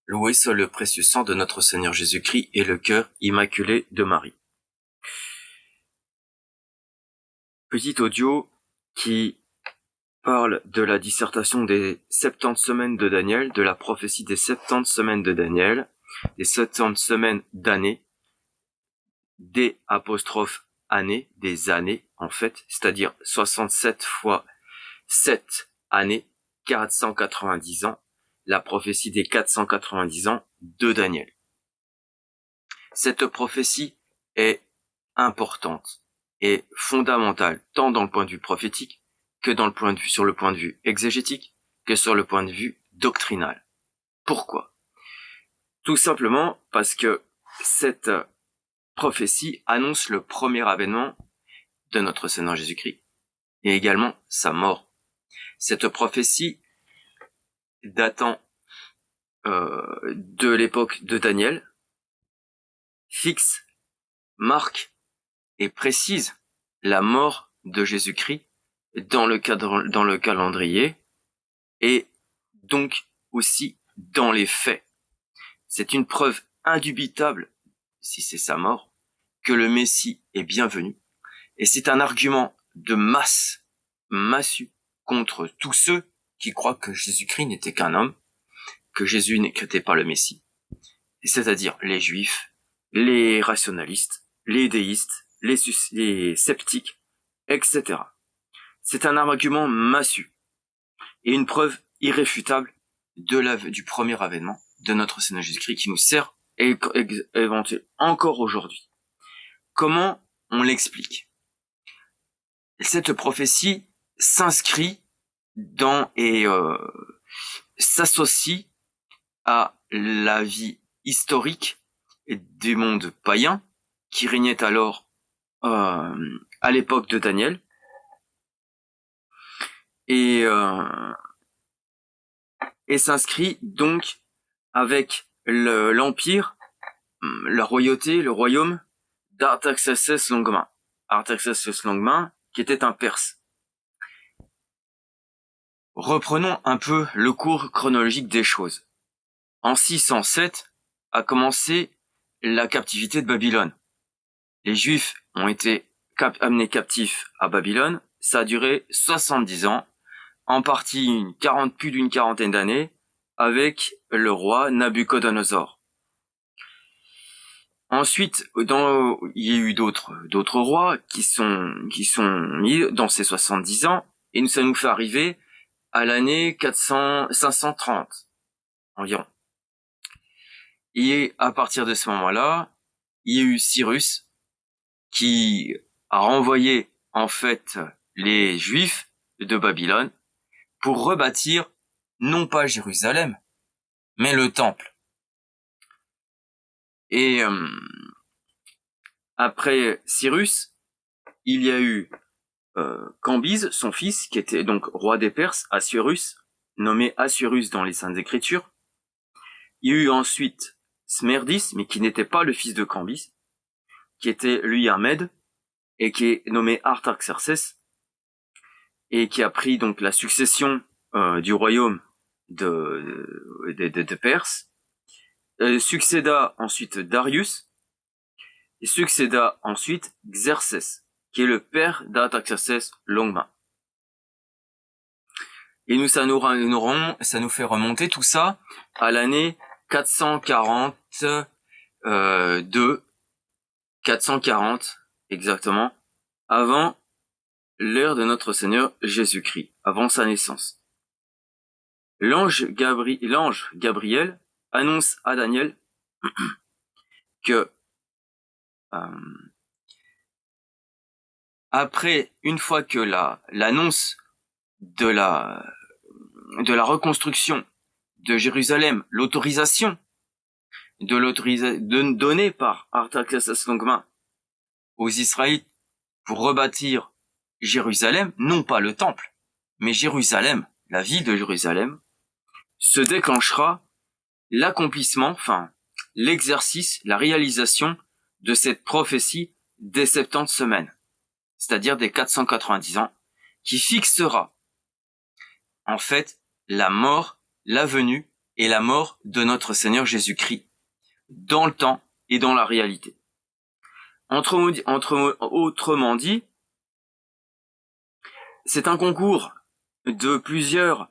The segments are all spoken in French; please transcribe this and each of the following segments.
Loué soit le précieux sang de notre Seigneur Jésus-Christ et le cœur immaculé de Marie. Petit audio qui parle de la dissertation des 70 semaines de Daniel, de la prophétie des 70 semaines de Daniel, des 70 semaines d'années, des apostrophes années, des années en fait, c'est-à-dire 67 fois 7 années, 490 ans, la prophétie des 490 ans de Daniel. Cette prophétie est importante et fondamentale tant dans le point de vue prophétique que sur le point de vue exégétique que sur le point de vue doctrinal. Pourquoi? Tout simplement parce que cette prophétie annonce le premier avènement de notre Seigneur Jésus-Christ et également sa mort. Cette prophétie datant de l'époque de Daniel fixe, marque et précise la mort de Jésus-Christ dans le calendrier et donc aussi dans les faits. C'est une preuve indubitable, si c'est sa mort, que le Messie est bienvenu. Et c'est un argument de massu, contre tous ceux qui croient que Jésus-Christ n'était qu'un homme, que Jésus n'était pas le Messie. C'est-à-dire les Juifs, les rationalistes, les déistes, les sceptiques, etc. C'est un argument massu et une preuve irréfutable du premier avènement de notre Seigneur Jésus-Christ qui nous sert éventuellement encore aujourd'hui. Comment on l'explique? Cette prophétie s'inscrit dans et s'associe à la vie historique du monde païen qui régnait alors à l'époque de Daniel et s'inscrit donc avec l'empire, la royauté, le royaume d'Artaxerxès Longuemin. Artaxerxès Longuemin, qui était un Perse. Reprenons un peu le cours chronologique des choses. En 607 a commencé la captivité de Babylone. Les Juifs ont été amenés captifs à Babylone. Ça a duré 70 ans, en partie plus d'une quarantaine d'années, avec le roi Nabuchodonosor. Ensuite, il y a eu d'autres rois qui sont mis dans ces 70 ans, et ça nous fait arriver à l'année 530 environ. Et à partir de ce moment-là, il y a eu Cyrus qui a renvoyé en fait les Juifs de Babylone pour rebâtir non pas Jérusalem, mais le temple. Et après Cyrus, il y a eu Cambyse, son fils, qui était donc roi des Perses, Assuérus, nommé Assuérus dans les Saintes Écritures. Il y a eu ensuite Smerdis, mais qui n'était pas le fils de Cambyse, qui était lui un Mède, et qui est nommé Artaxerxès, et qui a pris donc la succession du royaume de Perse. Succéda ensuite Darius, et succéda ensuite Xerxès, qui est le père d'Artaxerxès Longuemin. Et ça nous fait remonter tout ça à l'année 440 exactement, avant l'ère de notre Seigneur Jésus-Christ, avant sa naissance. L'ange Gabriel annonce à Daniel que après, une fois que l'annonce de la reconstruction de Jérusalem, l'autorisation donnée par Artaxerxès Longuemin aux Israélites pour rebâtir Jérusalem, non pas le temple, mais Jérusalem, la ville de Jérusalem, se déclenchera l'accomplissement, l'exercice, la réalisation de cette prophétie des 70 semaines, c'est-à-dire des 490 ans, qui fixera en fait la mort, la venue et la mort de notre Seigneur Jésus-Christ, dans le temps et dans la réalité. Autrement dit, c'est un concours de plusieurs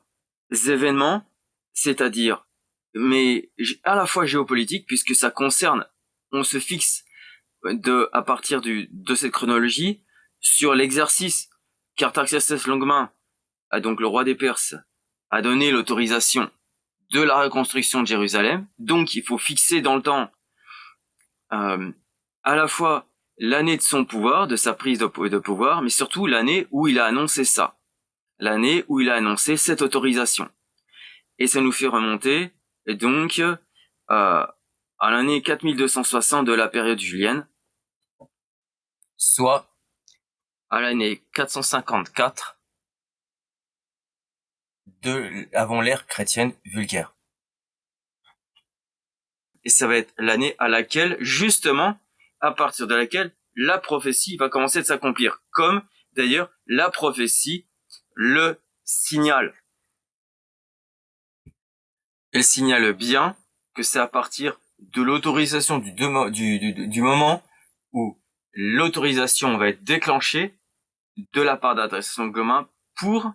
événements, c'est-à-dire, mais à la fois géopolitique, puisque ça concerne, on se fixe à partir de cette chronologie sur l'exercice qu'Artaxerxès Longuemain, donc le roi des Perses, a donné l'autorisation de la reconstruction de Jérusalem. Donc il faut fixer dans le temps à la fois l'année de son pouvoir, de sa prise de pouvoir, mais surtout l'année où il a annoncé ça, l'année où il a annoncé cette autorisation. Et ça nous fait remonter donc à l'année 4260 de la période julienne, soit à l'année 454 avant l'ère chrétienne vulgaire. Et ça va être l'année à laquelle, justement, à partir de laquelle la prophétie va commencer de s'accomplir, comme d'ailleurs la prophétie le signale. Elle signale bien que c'est à partir de l'autorisation du moment où l'autorisation va être déclenchée de la part d'Artaxerxès Longuemain pour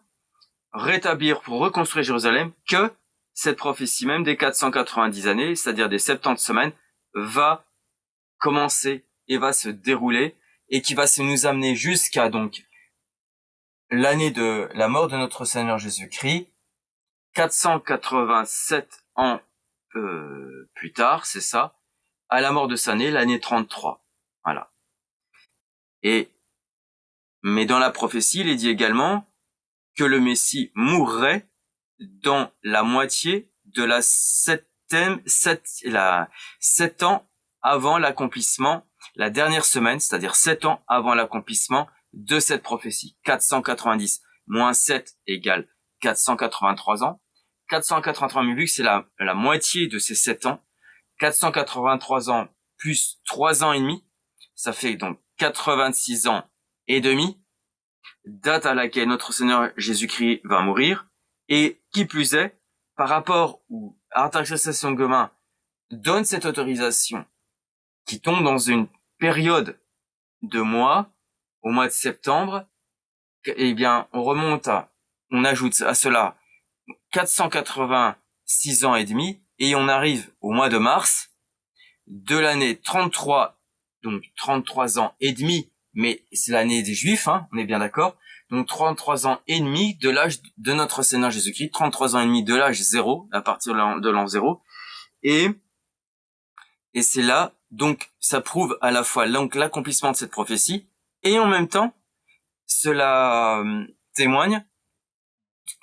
rétablir, pour reconstruire Jérusalem, que cette prophétie même des 490 années, c'est-à-dire des 70 semaines, va commencer et va se dérouler, et qui va se nous amener jusqu'à donc l'année de la mort de notre Seigneur Jésus-Christ, 487 ans plus tard, c'est ça, à la mort de sa année, l'année 33. Voilà. Mais dans la prophétie, il est dit également que le Messie mourrait dans la moitié de la 7 ans avant l'accomplissement, la dernière semaine, c'est-à-dire 7 ans avant l'accomplissement de cette prophétie. 490 moins 7 égale 483 ans. 483 000, vu que c'est la moitié de ces 7 ans, 483 ans plus 3 ans et demi, ça fait donc 86 ans et demi, date à laquelle notre Seigneur Jésus-Christ va mourir, et qui plus est, par rapport où Artaxerxès Longuemain donne cette autorisation, qui tombe dans une période de mois, au mois de septembre, eh bien, on ajoute à cela 486 ans et demi, et on arrive au mois de mars de l'année 33, donc 33 ans et demi, mais c'est l'année des Juifs, hein, on est bien d'accord. Donc 33 ans et demi de l'âge de notre Seigneur Jésus-Christ, 33 ans et demi de l'âge 0, à partir de l'an 0. Et c'est là, donc, ça prouve à la fois l'accomplissement de cette prophétie, et en même temps, cela témoigne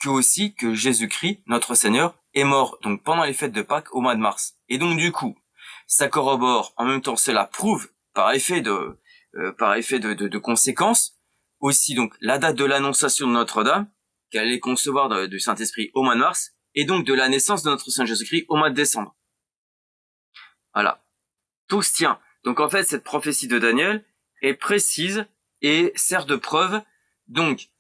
que Jésus-Christ, notre Seigneur, est mort, donc pendant les fêtes de Pâques au mois de mars. Et donc, du coup, ça corrobore, en même temps, cela prouve, par effet de conséquence, aussi donc la date de l'annonciation de Notre-Dame, qu'elle allait concevoir du Saint-Esprit au mois de mars, et donc de la naissance de notre Seigneur Jésus-Christ au mois de décembre. Voilà. Tout se tient. Donc en fait, cette prophétie de Daniel est précise et sert de preuve, donc,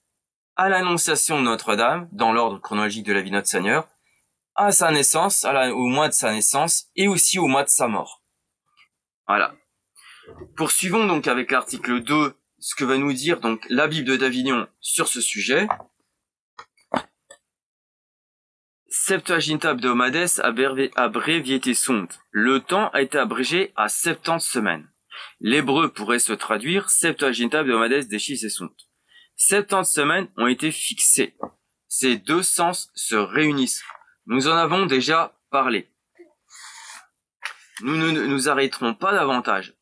à l'annonciation de Notre-Dame, dans l'ordre chronologique de la vie de notre Seigneur, à sa naissance, au mois de sa naissance, et aussi au mois de sa mort. Voilà. Poursuivons donc avec l'article 2, ce que va nous dire donc la Bible d'Avignon sur ce sujet. Septuaginta Abdomades abreviété sunt. Le temps a été abrégé à 70 semaines. L'hébreu pourrait se traduire Septuaginta Abdomades decis sunt. 70 semaines ont été fixées. Ces deux sens se réunissent. Nous en avons déjà parlé. Nous ne nous arrêterons pas davantage.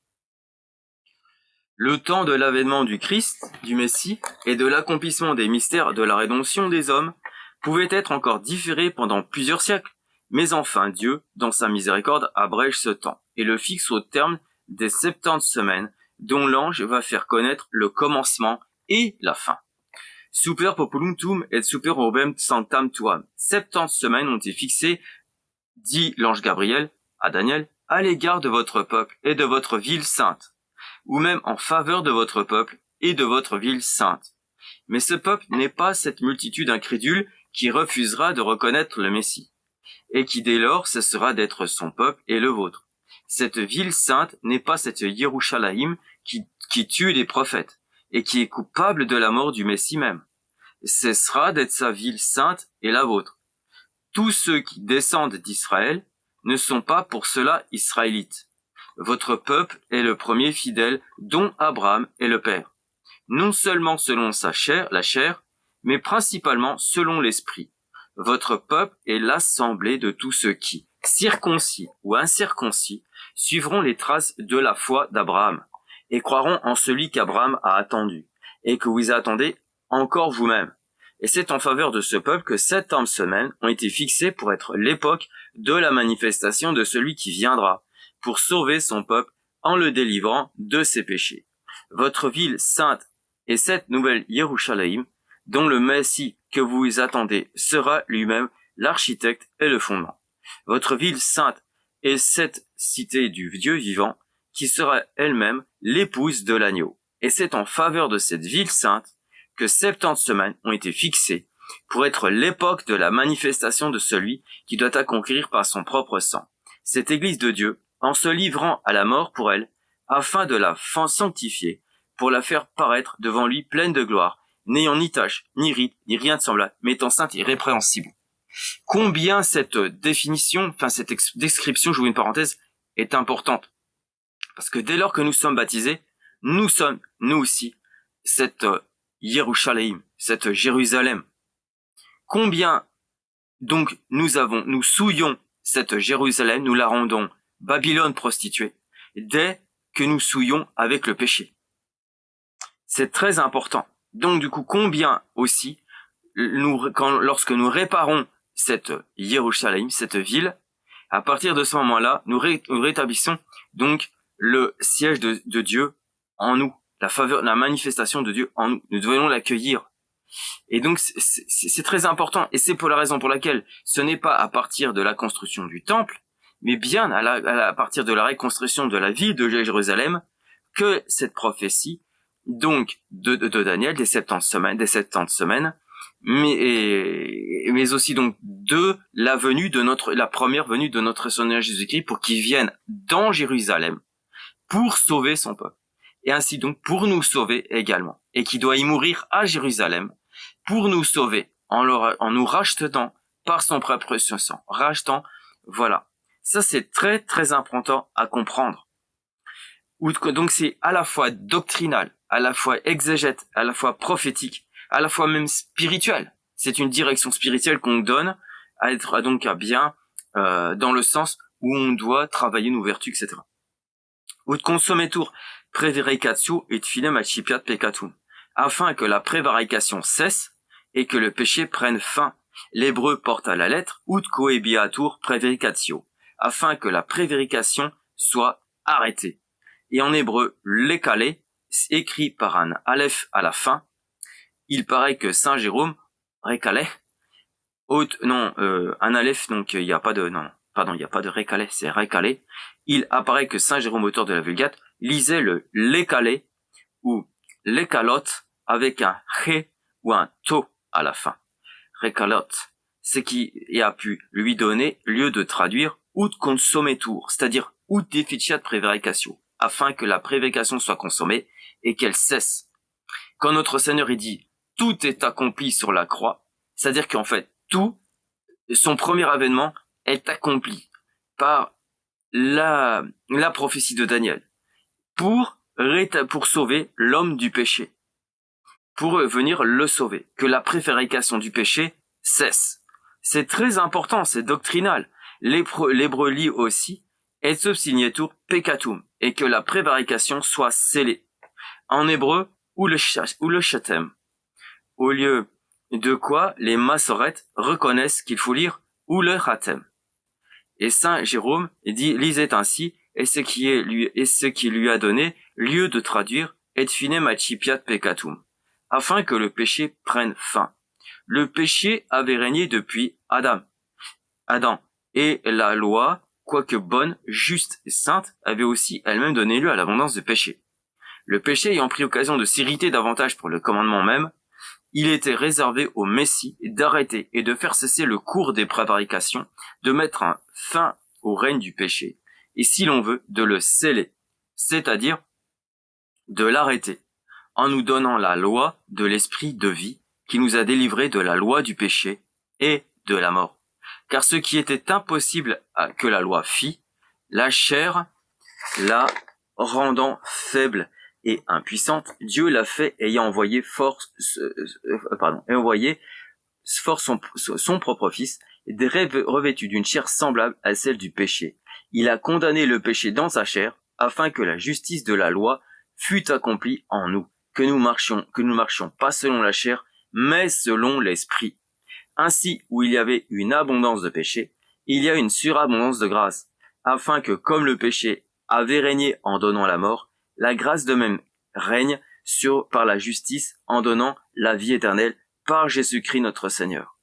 Le temps de l'avènement du Christ, du Messie, et de l'accomplissement des mystères de la rédemption des hommes pouvait être encore différé pendant plusieurs siècles, mais enfin Dieu, dans sa miséricorde, abrège ce temps, et le fixe au terme des 70 semaines, dont l'ange va faire connaître le commencement et la fin. Super populum tum et super orbem sanctam tuam. 70 semaines ont été fixées, dit l'ange Gabriel à Daniel, à l'égard de votre peuple et de votre ville sainte, ou même en faveur de votre peuple et de votre ville sainte. Mais ce peuple n'est pas cette multitude incrédule qui refusera de reconnaître le Messie. et qui dès lors cessera d'être son peuple et le vôtre. Cette ville sainte n'est pas cette Yerushalayim qui tue les prophètes, et qui est coupable de la mort du Messie même. Cessera d'être sa ville sainte et la vôtre. Tous ceux qui descendent d'Israël ne sont pas pour cela israélites. Votre peuple est le premier fidèle dont Abraham est le père. Non seulement selon la chair, mais principalement selon l'esprit. Votre peuple est l'assemblée de tous ceux qui, circoncis ou incirconcis, suivront les traces de la foi d'Abraham, et croiront en celui qu'Abraham a attendu, et que vous attendez encore vous-même. Et c'est en faveur de ce peuple que 7 semaines ont été fixées pour être l'époque de la manifestation de celui qui viendra, pour sauver son peuple en le délivrant de ses péchés. Votre ville sainte est cette nouvelle Yerushalayim, dont le Messie que vous attendez sera lui-même l'architecte et le fondement. Votre ville sainte est cette cité du Dieu vivant, qui sera elle-même l'épouse de l'agneau. Et c'est en faveur de cette ville sainte que 70 semaines ont été fixées pour être l'époque de la manifestation de celui qui doit accomplir par son propre sang cette Église de Dieu, en se livrant à la mort pour elle, afin de la sanctifier, pour la faire paraître devant lui pleine de gloire, n'ayant ni tache, ni ride, ni rien de semblable, mais étant sainte et répréhensible. Combien cette définition, cette description, j'ouvre une parenthèse, est importante. Parce que dès lors que nous sommes baptisés, nous sommes, nous aussi, cette Yerushalayim, cette Jérusalem. Combien, donc, nous souillons cette Jérusalem, nous la rendons Babylone prostituée, dès que nous souillons avec le péché. C'est très important. Donc, du coup, combien aussi, lorsque nous réparons cette Yerushalayim, cette ville, à partir de ce moment-là, nous rétablissons donc le siège de Dieu en nous, la manifestation de Dieu en nous. Nous devons l'accueillir. Et donc, c'est très important. Et c'est pour la raison pour laquelle ce n'est pas à partir de la construction du temple, mais bien à partir de la reconstruction de la ville de Jérusalem, que cette prophétie, donc, de Daniel, des 70 semaines, mais aussi donc de la première venue de notre Seigneur Jésus-Christ pour qu'il vienne dans Jérusalem pour sauver son peuple. Et ainsi donc pour nous sauver également. Et qui doit y mourir à Jérusalem pour nous sauver en nous rachetant par son propre sang. Voilà. Ça c'est très très important à comprendre. Donc c'est à la fois doctrinal, à la fois exégète, à la fois prophétique, à la fois même spirituel. C'est une direction spirituelle qu'on donne à être donc à bien dans le sens où on doit travailler nos vertus, etc. Ut consommetur prevaricatio et finem accipiat peccatum, afin que la prévarication cesse et que le péché prenne fin. L'hébreu porte à la lettre ut coebiatur prevaricatio, afin que la prévarication soit arrêtée. Et en hébreu, l'écalé, écrit par un aleph à la fin, il paraît que Saint Jérôme, récalé, un aleph, donc il n'y a pas de récalé, c'est récalé. Il apparaît que Saint Jérôme, auteur de la Vulgate, lisait le l'écalé ou l'écalote avec un ré ou un to à la fin. Récalote, ce qui a pu lui donner lieu de traduire ut consommetur, c'est-à-dire ut deficiat prevaricatio, afin que la prévarication soit consommée et qu'elle cesse. Quand notre Seigneur dit tout est accompli sur la croix, c'est-à-dire qu'en fait tout, son premier avènement est accompli par la prophétie de Daniel pour sauver l'homme du péché, pour venir le sauver, que la prévarication du péché cesse. C'est très important, c'est doctrinal. L'hébreu lit aussi et subsignetur peccatum, et que la prévarication soit scellée. En hébreu, ou le shatem. Au lieu de quoi les massorètes reconnaissent qu'il faut lire ou le hatem. Et Saint Jérôme lisait ainsi, et ce qui lui a donné lieu de traduire et finem accipiat peccatum, afin que le péché prenne fin. Le péché avait régné depuis Adam, et la loi, quoique bonne, juste et sainte, avait aussi elle-même donné lieu à l'abondance de péché. Le péché ayant pris occasion de s'irriter davantage pour le commandement même, il était réservé au Messie d'arrêter et de faire cesser le cours des prévarications, de mettre un fin au règne du péché, et si l'on veut, de le sceller, c'est-à-dire de l'arrêter, en nous donnant la loi de l'esprit de vie qui nous a délivrés de la loi du péché et de la mort. Car ce qui était impossible que la loi fit, la chair, la rendant faible et impuissante, Dieu l'a fait ayant envoyé fort son propre fils, revêtu d'une chair semblable à celle du péché. Il a condamné le péché dans sa chair, afin que la justice de la loi fût accomplie en nous, que nous marchions pas selon la chair, mais selon l'esprit. Ainsi, où il y avait une abondance de péché, il y a une surabondance de grâce, afin que, comme le péché avait régné en donnant la mort, la grâce de même règne par la justice en donnant la vie éternelle par Jésus-Christ notre Seigneur.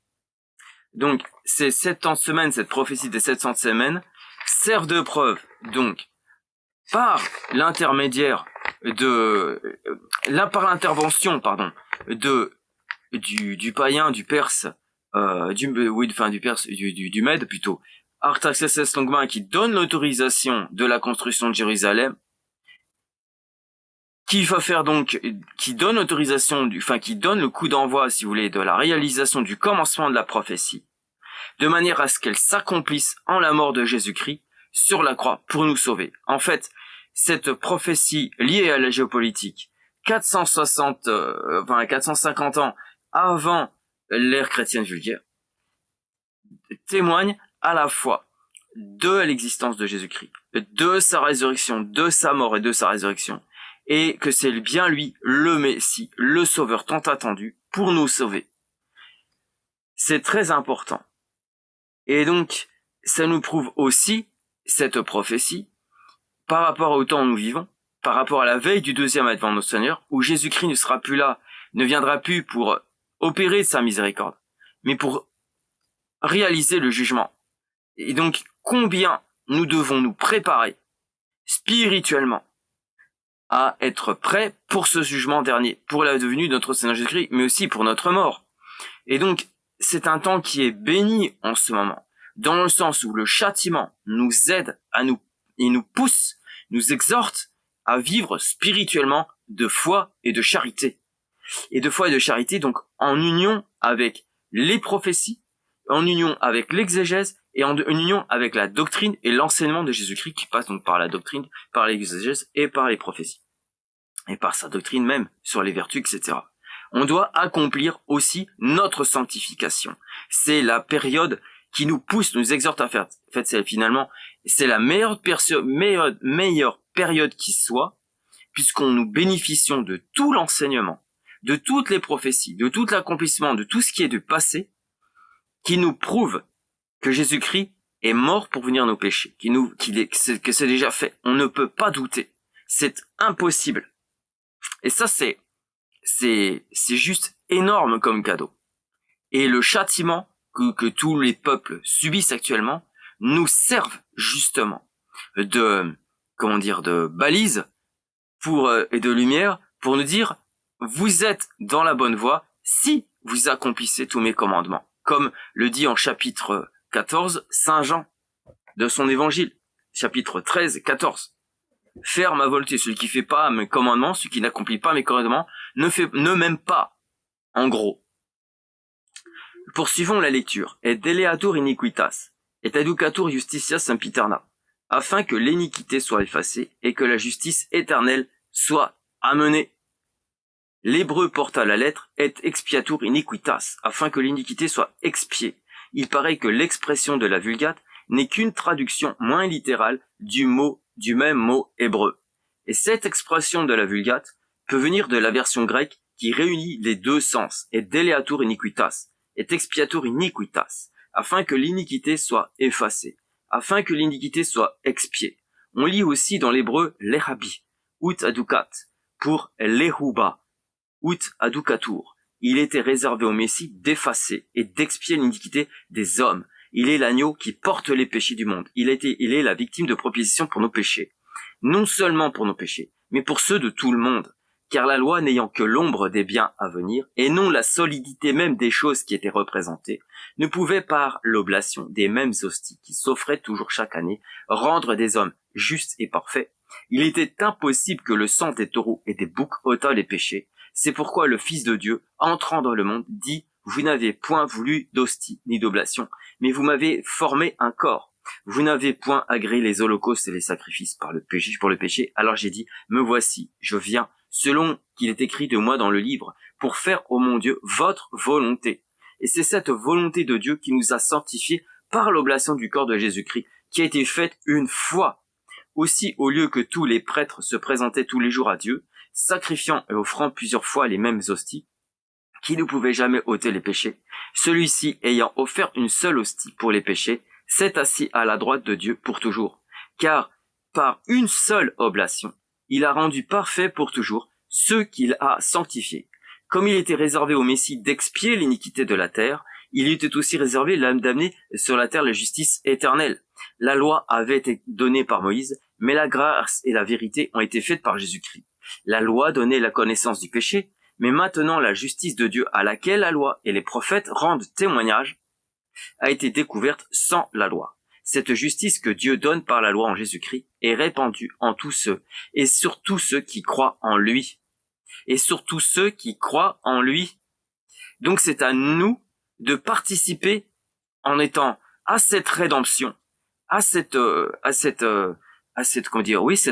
Donc, ces 70 semaines, cette prophétie des 700 semaines, servent de preuve, donc, par l'intervention, du païen, du perse, du Mède plutôt, Artaxerxès Longuemin, qui donne l'autorisation de la construction de Jérusalem, qui donne qui donne le coup d'envoi, si vous voulez, de la réalisation du commencement de la prophétie, de manière à ce qu'elle s'accomplisse en la mort de Jésus-Christ sur la croix pour nous sauver. En fait, cette prophétie liée à la géopolitique, 450 ans avant l'ère chrétienne vulgaire, témoigne à la fois de l'existence de Jésus-Christ, de sa résurrection, de sa mort et de sa résurrection, et que c'est bien lui, le Messie, le Sauveur tant attendu, pour nous sauver. C'est très important. Et donc, ça nous prouve aussi, cette prophétie, par rapport au temps où nous vivons, par rapport à la veille du deuxième advent de notre Seigneur, où Jésus-Christ ne sera plus là, ne viendra plus pour opérer sa miséricorde, mais pour réaliser le jugement. Et donc, combien nous devons nous préparer spirituellement à être prêts pour ce jugement dernier, pour la venue de notre Seigneur Jésus-Christ, mais aussi pour notre mort. Et donc, c'est un temps qui est béni en ce moment, dans le sens où le châtiment nous aide il nous pousse, nous exhorte à vivre spirituellement de foi et de charité. Et de foi et de charité, donc, en union avec les prophéties, en union avec l'exégèse, et en union avec la doctrine et l'enseignement de Jésus-Christ, qui passe donc par la doctrine, par l'exégèse et par les prophéties. Et par sa doctrine même, sur les vertus, etc. On doit accomplir aussi notre sanctification. C'est la période qui nous pousse, nous exhorte à faire. En fait, c'est la meilleure période qui soit, puisqu'on nous bénéficions de tout l'enseignement, de toutes les prophéties, de tout l'accomplissement, de tout ce qui est du passé, qui nous prouve que Jésus-Christ est mort pour venir nos péchés, que c'est déjà fait. On ne peut pas douter. C'est impossible. Et ça, c'est juste énorme comme cadeau. Et le châtiment que tous les peuples subissent actuellement nous servent justement de balise et de lumière pour nous dire, vous êtes dans la bonne voie si vous accomplissez tous mes commandements. Comme le dit en chapitre 14, Saint Jean, de son évangile, chapitre 13, 14. Faire ma volonté, celui qui fait pas mes commandements, celui qui n'accomplit pas mes commandements, ne m'aime pas, en gros. Poursuivons la lecture. Et deleatur iniquitas, et educatur justitia sempiterna, afin que l'iniquité soit effacée, et que la justice éternelle soit amenée. L'hébreu porte à la lettre et expiatur iniquitas, afin que l'iniquité soit expiée. Il paraît que l'expression de la Vulgate n'est qu'une traduction moins littérale du même mot hébreu. Et cette expression de la Vulgate peut venir de la version grecque qui réunit les deux sens, et deleatur iniquitas, et expiatur iniquitas, afin que l'iniquité soit effacée, afin que l'iniquité soit expiée. On lit aussi dans l'hébreu lehabi, ut aducat, pour lehuba, ut aducatur. Il était réservé au Messie d'effacer et d'expier l'iniquité des hommes. Il est l'agneau qui porte les péchés du monde. Il est la victime de propitiation pour nos péchés. Non seulement pour nos péchés, mais pour ceux de tout le monde, car la loi n'ayant que l'ombre des biens à venir, et non la solidité même des choses qui étaient représentées, ne pouvait par l'oblation des mêmes hosties qui s'offraient toujours chaque année, rendre des hommes justes et parfaits. Il était impossible que le sang des taureaux et des boucs ôtât les péchés. C'est pourquoi le Fils de Dieu, entrant dans le monde, dit « Vous n'avez point voulu d'hostie ni d'oblation, mais vous m'avez formé un corps. Vous n'avez point agréé les holocaustes et les sacrifices pour le péché. Alors j'ai dit « Me voici, je viens, selon qu'il est écrit de moi dans le livre, pour faire, ô mon Dieu, votre volonté. » Et c'est cette volonté de Dieu qui nous a sanctifiés par l'oblation du corps de Jésus-Christ, qui a été faite une fois. Aussi, au lieu que tous les prêtres se présentaient tous les jours à Dieu, sacrifiant et offrant plusieurs fois les mêmes hosties, qui ne pouvaient jamais ôter les péchés, celui-ci ayant offert une seule hostie pour les péchés, s'est assis à la droite de Dieu pour toujours. Car, par une seule oblation, il a rendu parfait pour toujours ceux qu'il a sanctifiés. Comme il était réservé au Messie d'expier l'iniquité de la terre, il était aussi réservé d'amener sur la terre la justice éternelle. La loi avait été donnée par Moïse, mais la grâce et la vérité ont été faites par Jésus-Christ. La loi donnait la connaissance du péché, mais maintenant la justice de Dieu à laquelle la loi et les prophètes rendent témoignage a été découverte sans la loi. Cette justice que Dieu donne par la loi en Jésus-Christ est répandue en tous ceux, et sur tous ceux qui croient en lui. Et sur tous ceux qui croient en lui. Donc c'est à nous de participer en étant à cette rédemption, cette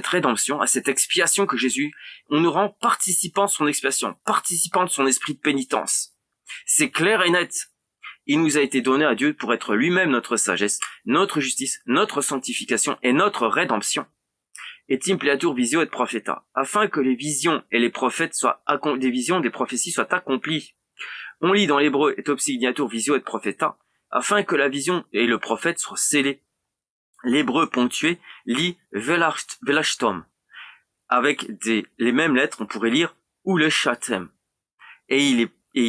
rédemption, à cette expiation que Jésus, on nous rend participants de son expiation, participants de son esprit de pénitence. C'est clair et net. Il nous a été donné à Dieu pour être lui-même notre sagesse, notre justice, notre sanctification et notre rédemption. Et impleatur visio et propheta, afin que les visions et les prophètes des visions des prophéties soient accomplies. On lit dans l'hébreu et obsignatur visio et propheta, afin que la vision et le prophète soient scellés. L'hébreu ponctué lit velashtom. Avec les mêmes lettres, on pourrait lire ou le chatem. Et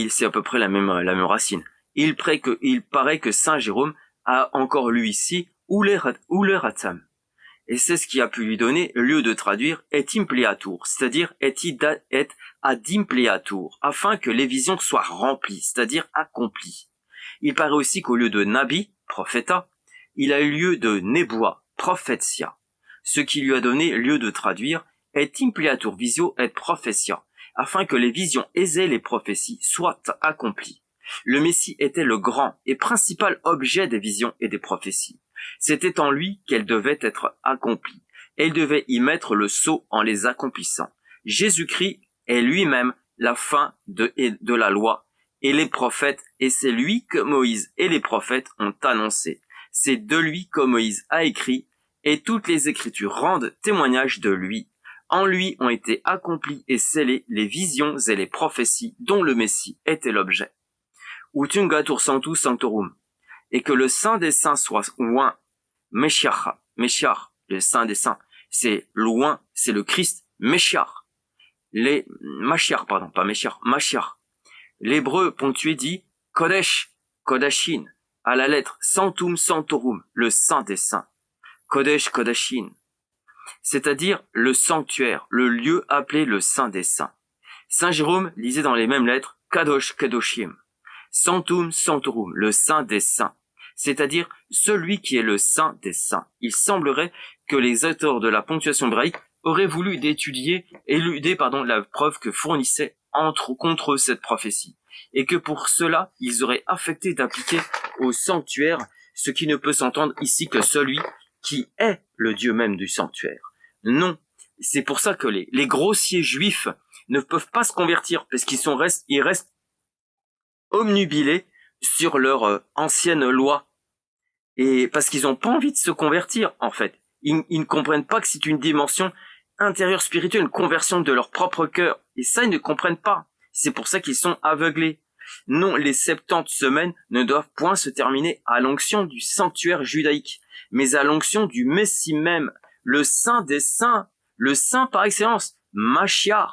c'est à peu près la même racine. Il paraît que Saint Jérôme a encore lu ici ou le ratam. Et c'est ce qui a pu lui donner lieu de traduire et impleatur, c'est-à-dire et ad impleatur, afin que les visions soient remplies, c'est-à-dire accomplies. Il paraît aussi qu'au lieu de nabi, prophèta, il a eu lieu de neboua, prophetia, ce qui lui a donné lieu de traduire et impleatur visio et prophetia, afin que les visions aisées les prophéties soient accomplies. Le Messie était le grand et principal objet des visions et des prophéties. C'était en lui qu'elles devaient être accomplies, et il devait y mettre le sceau en les accomplissant. Jésus-Christ est lui-même la fin de la loi et les prophètes, et c'est lui que Moïse et les prophètes ont annoncé. C'est de lui que Moïse a écrit, et toutes les Écritures rendent témoignage de lui. En lui ont été accomplies et scellées les visions et les prophéties dont le Messie était l'objet. Utungatur sanctus sanctorum, et que le Saint des Saints soit loin, Meshiach, le Saint des Saints, c'est loin, c'est le Christ, Meshiach. Mashiach. L'hébreu ponctué dit Kodesh, Kodashin, à la lettre Sanctum Sanctorum, le Saint des Saints. Kodesh, Kodashin, c'est-à-dire le sanctuaire, le lieu appelé le Saint des Saints. Saint Jérôme lisait dans les mêmes lettres Kadosh, Kadoshim. Sanctum Sanctorum, le Saint des Saints, c'est-à-dire celui qui est le Saint des Saints. Il semblerait que les auteurs de la ponctuation hébraïque auraient voulu éluder la preuve que fournissait contre cette prophétie, et que pour cela, ils auraient affecté d'appliquer au sanctuaire ce qui ne peut s'entendre ici que celui qui est le Dieu même du sanctuaire. Non, c'est pour ça que les grossiers juifs ne peuvent pas se convertir, parce ils restent omnubilés sur leur ancienne loi. Et parce qu'ils n'ont pas envie de se convertir, en fait. Ils ne comprennent pas que c'est une dimension intérieure spirituelle, une conversion de leur propre cœur. Et ça, ils ne comprennent pas. C'est pour ça qu'ils sont aveuglés. Non, les 70 semaines ne doivent point se terminer à l'onction du sanctuaire judaïque, mais à l'onction du Messie même, le Saint des Saints, le Saint par excellence, Mashiach,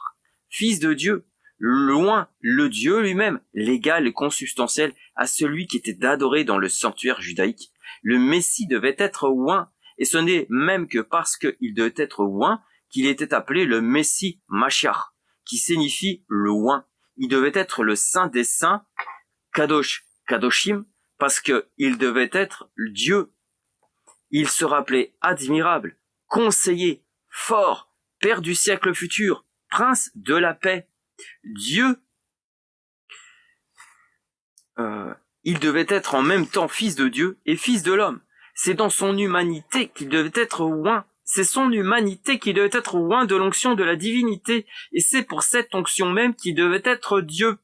Fils de Dieu, loin, le Dieu lui-même, l'égal et consubstantiel à celui qui était adoré dans le sanctuaire judaïque. Le Messie devait être oint, et ce n'est même que parce qu'il devait être oint qu'il était appelé le Messie Mashiach, qui signifie le oint. Il devait être le saint des saints, Kadosh, Kadoshim, parce que il devait être Dieu. Il se rappelait admirable, conseiller, fort, père du siècle futur, prince de la paix, Dieu. Il devait être en même temps fils de Dieu et fils de l'homme. C'est dans son humanité qu'il devait être oint. C'est son humanité qui devait être oint de l'onction de la divinité. Et c'est pour cette onction même qu'il devait être Dieu.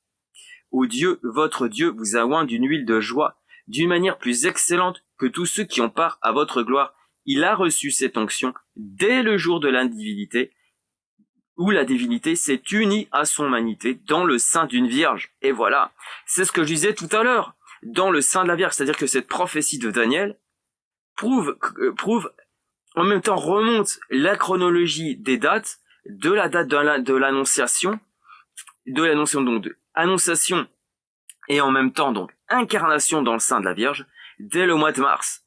Ô Dieu, votre Dieu vous a oint d'une huile de joie, d'une manière plus excellente que tous ceux qui ont part à votre gloire. Il a reçu cette onction dès le jour de la divinité, où la divinité s'est unie à son humanité dans le sein d'une vierge. Et voilà, c'est ce que je disais tout à l'heure, dans le sein de la vierge, c'est-à-dire que cette prophétie de Daniel prouve, en même temps remonte la chronologie des dates, de la date de l'annonciation, donc de annonciation et en même temps donc incarnation dans le sein de la Vierge dès le mois de mars,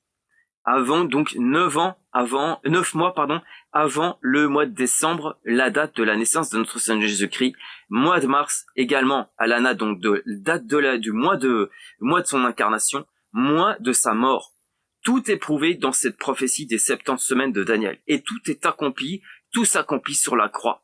avant donc 9 mois avant le mois de décembre, la date de la naissance de notre Seigneur Jésus-Christ. Mois de mars également à l'ana donc de date du mois de son incarnation, mois de sa mort. Tout est prouvé dans cette prophétie des 70 semaines de Daniel et tout est accompli, tout s'accomplit sur la croix.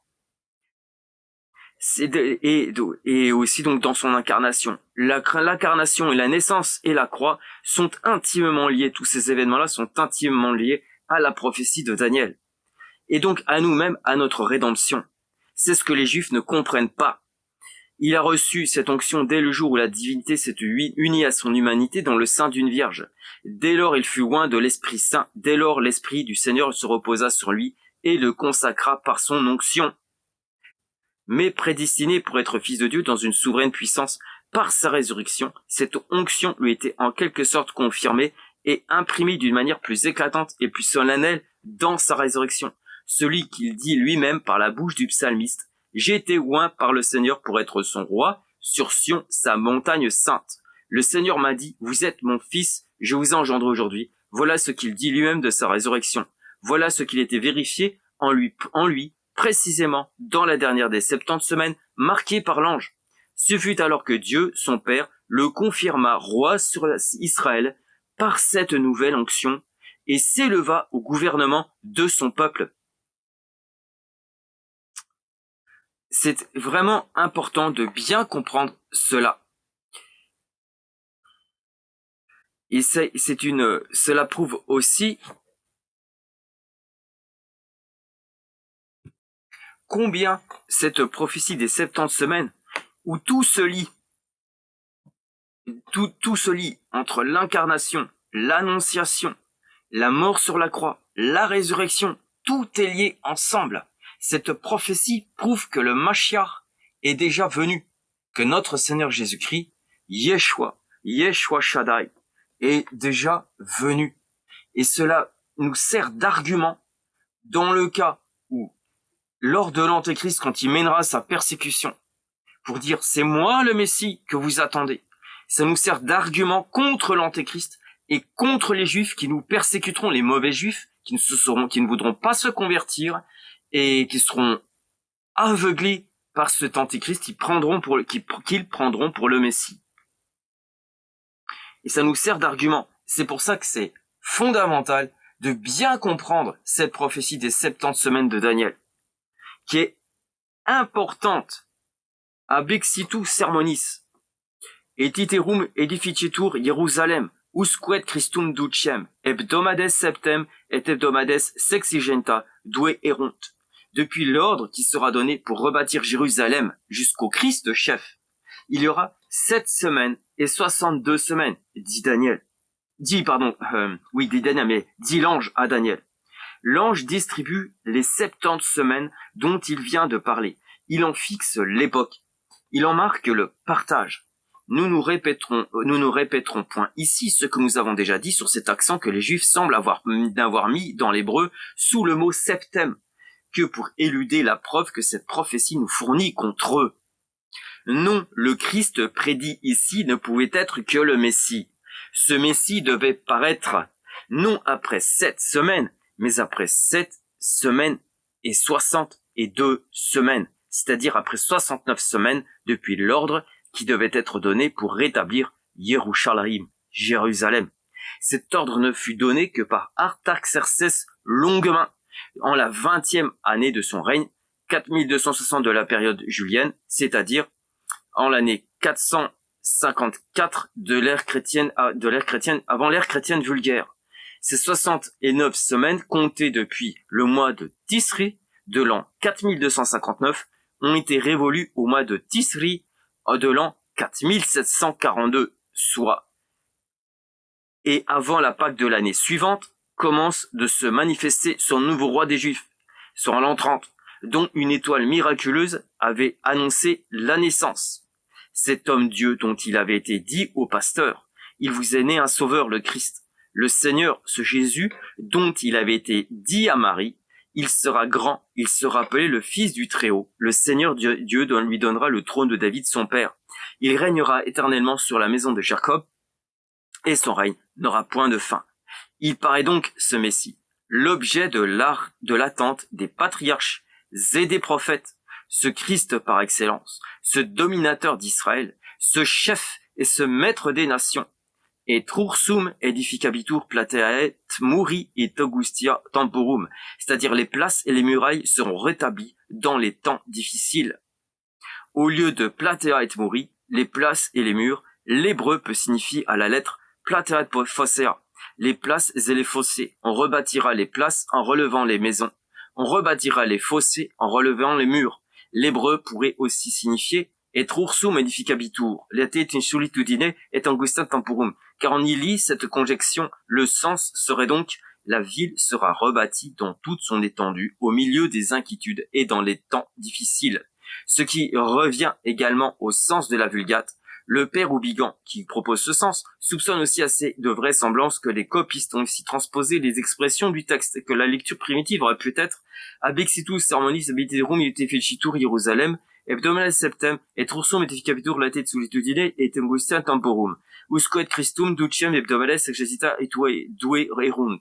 Et aussi donc dans son incarnation. L'incarnation et la naissance et la croix sont intimement liés. Tous ces événements-là sont intimement liés à la prophétie de Daniel. Et donc à nous-mêmes, à notre rédemption. C'est ce que les Juifs ne comprennent pas. Il a reçu cette onction dès le jour où la divinité s'est unie à son humanité dans le sein d'une vierge. Dès lors il fut oint de l'Esprit Saint. Dès lors l'Esprit du Seigneur se reposa sur lui et le consacra par son onction. Mais prédestiné pour être fils de Dieu dans une souveraine puissance par sa résurrection, cette onction lui était en quelque sorte confirmée et imprimée d'une manière plus éclatante et plus solennelle dans sa résurrection. Celui qu'il dit lui-même par la bouche du psalmiste, « J'ai été oint par le Seigneur pour être son roi, sur Sion, sa montagne sainte. Le Seigneur m'a dit, vous êtes mon fils, je vous ai engendré aujourd'hui. » Voilà ce qu'il dit lui-même de sa résurrection. Voilà ce qu'il était vérifié en lui, précisément dans la dernière des 70 semaines marquée par l'ange. Ce fut alors que Dieu, son Père, le confirma roi sur Israël par cette nouvelle onction et s'éleva au gouvernement de son peuple. C'est vraiment important de bien comprendre cela. Et cela prouve aussi combien cette prophétie des 70 semaines, où tout se lie entre l'incarnation, l'annonciation, la mort sur la croix, la résurrection, tout est lié ensemble. Cette prophétie prouve que le Mashiach est déjà venu, que notre Seigneur Jésus-Christ, Yeshua Shaddai, est déjà venu. Et cela nous sert d'argument dans le cas où, lors de l'Antéchrist, quand il mènera sa persécution, pour dire c'est moi le Messie que vous attendez, ça nous sert d'argument contre l'Antéchrist et contre les Juifs qui nous persécuteront, les mauvais Juifs qui ne voudront pas se convertir et qui seront aveuglés par cet Antéchrist qu'ils prendront pour le Messie. Et ça nous sert d'argument. C'est pour ça que c'est fondamental de bien comprendre cette prophétie des 70 semaines de Daniel, qui est importante. Abexitu sermonis, etiterum edificitur Jerusalem, usquet Christum ducem, hebdomades septem et hebdomades sexigenta due erunt. Depuis l'ordre qui sera donné pour rebâtir Jérusalem jusqu'au Christ chef, il y aura 7 semaines et 62 semaines, dit l'ange à Daniel. L'ange distribue les 70 semaines dont il vient de parler. Il en fixe l'époque. Il en marque le partage. Nous ne répéterons point ici ce que nous avons déjà dit sur cet accent que les Juifs semblent avoir mis dans l'hébreu sous le mot septem, que pour éluder la preuve que cette prophétie nous fournit contre eux. Non, le Christ prédit ici ne pouvait être que le Messie. Ce Messie devait paraître non après 7 semaines, mais après 7 semaines et 62 semaines. c'est-à-dire après 69 semaines depuis l'ordre qui devait être donné pour rétablir Yerushalayim, Jérusalem. Cet ordre ne fut donné que par Artaxerxès Longuemain, en la 20e année de son règne, 4260 de la période julienne, c'est-à-dire en l'année 454 de l'ère chrétienne avant l'ère chrétienne vulgaire. Ces 69 semaines comptées depuis le mois de Tisri de l'an 4259 ont été révolues au mois de Tisri de l'an 4742, soit. Et avant la Pâque de l'année suivante, commence de se manifester son nouveau roi des Juifs, soit en l'an 30, dont une étoile miraculeuse avait annoncé la naissance. Cet homme Dieu dont il avait été dit au pasteur, il vous est né un sauveur, le Christ, le Seigneur, ce Jésus dont il avait été dit à Marie, il sera grand, il sera appelé le Fils du Très-Haut, le Seigneur Dieu lui donnera le trône de David son père. Il régnera éternellement sur la maison de Jacob, et son règne n'aura point de fin. Il paraît donc ce Messie, l'objet de l'attente des patriarches et des prophètes, ce Christ par excellence, ce dominateur d'Israël, ce chef et ce maître des nations. Et trursum edificabitur plateae muri et augustia temporum, c'est-à-dire les places et les murailles seront rétablies dans les temps difficiles. Au lieu de platea et muri, les places et les murs, l'hébreu peut signifier à la lettre platea et fossea, les places et les fossés. On rebâtira les places en relevant les maisons. On rebâtira les fossés en relevant les murs. L'hébreu pourrait aussi signifier et trursum edificabitur, late insolitudine et angustia temporum, car on y lit cette conjonction, le sens serait donc la ville sera rebâtie dans toute son étendue, au milieu des inquiétudes et dans les temps difficiles. Ce qui revient également au sens de la Vulgate. Le père Oubigan, qui propose ce sens, soupçonne aussi assez de vraisemblance que les copistes ont aussi transposé les expressions du texte et que la lecture primitive aurait pu être Abexitus harmonis abiterum iteficitur Jerusalem, hebdomades septem, et trursum edificabitur late solitudine et angustia temporum, usque et Christum ducem hebdomades exercita et due erunt.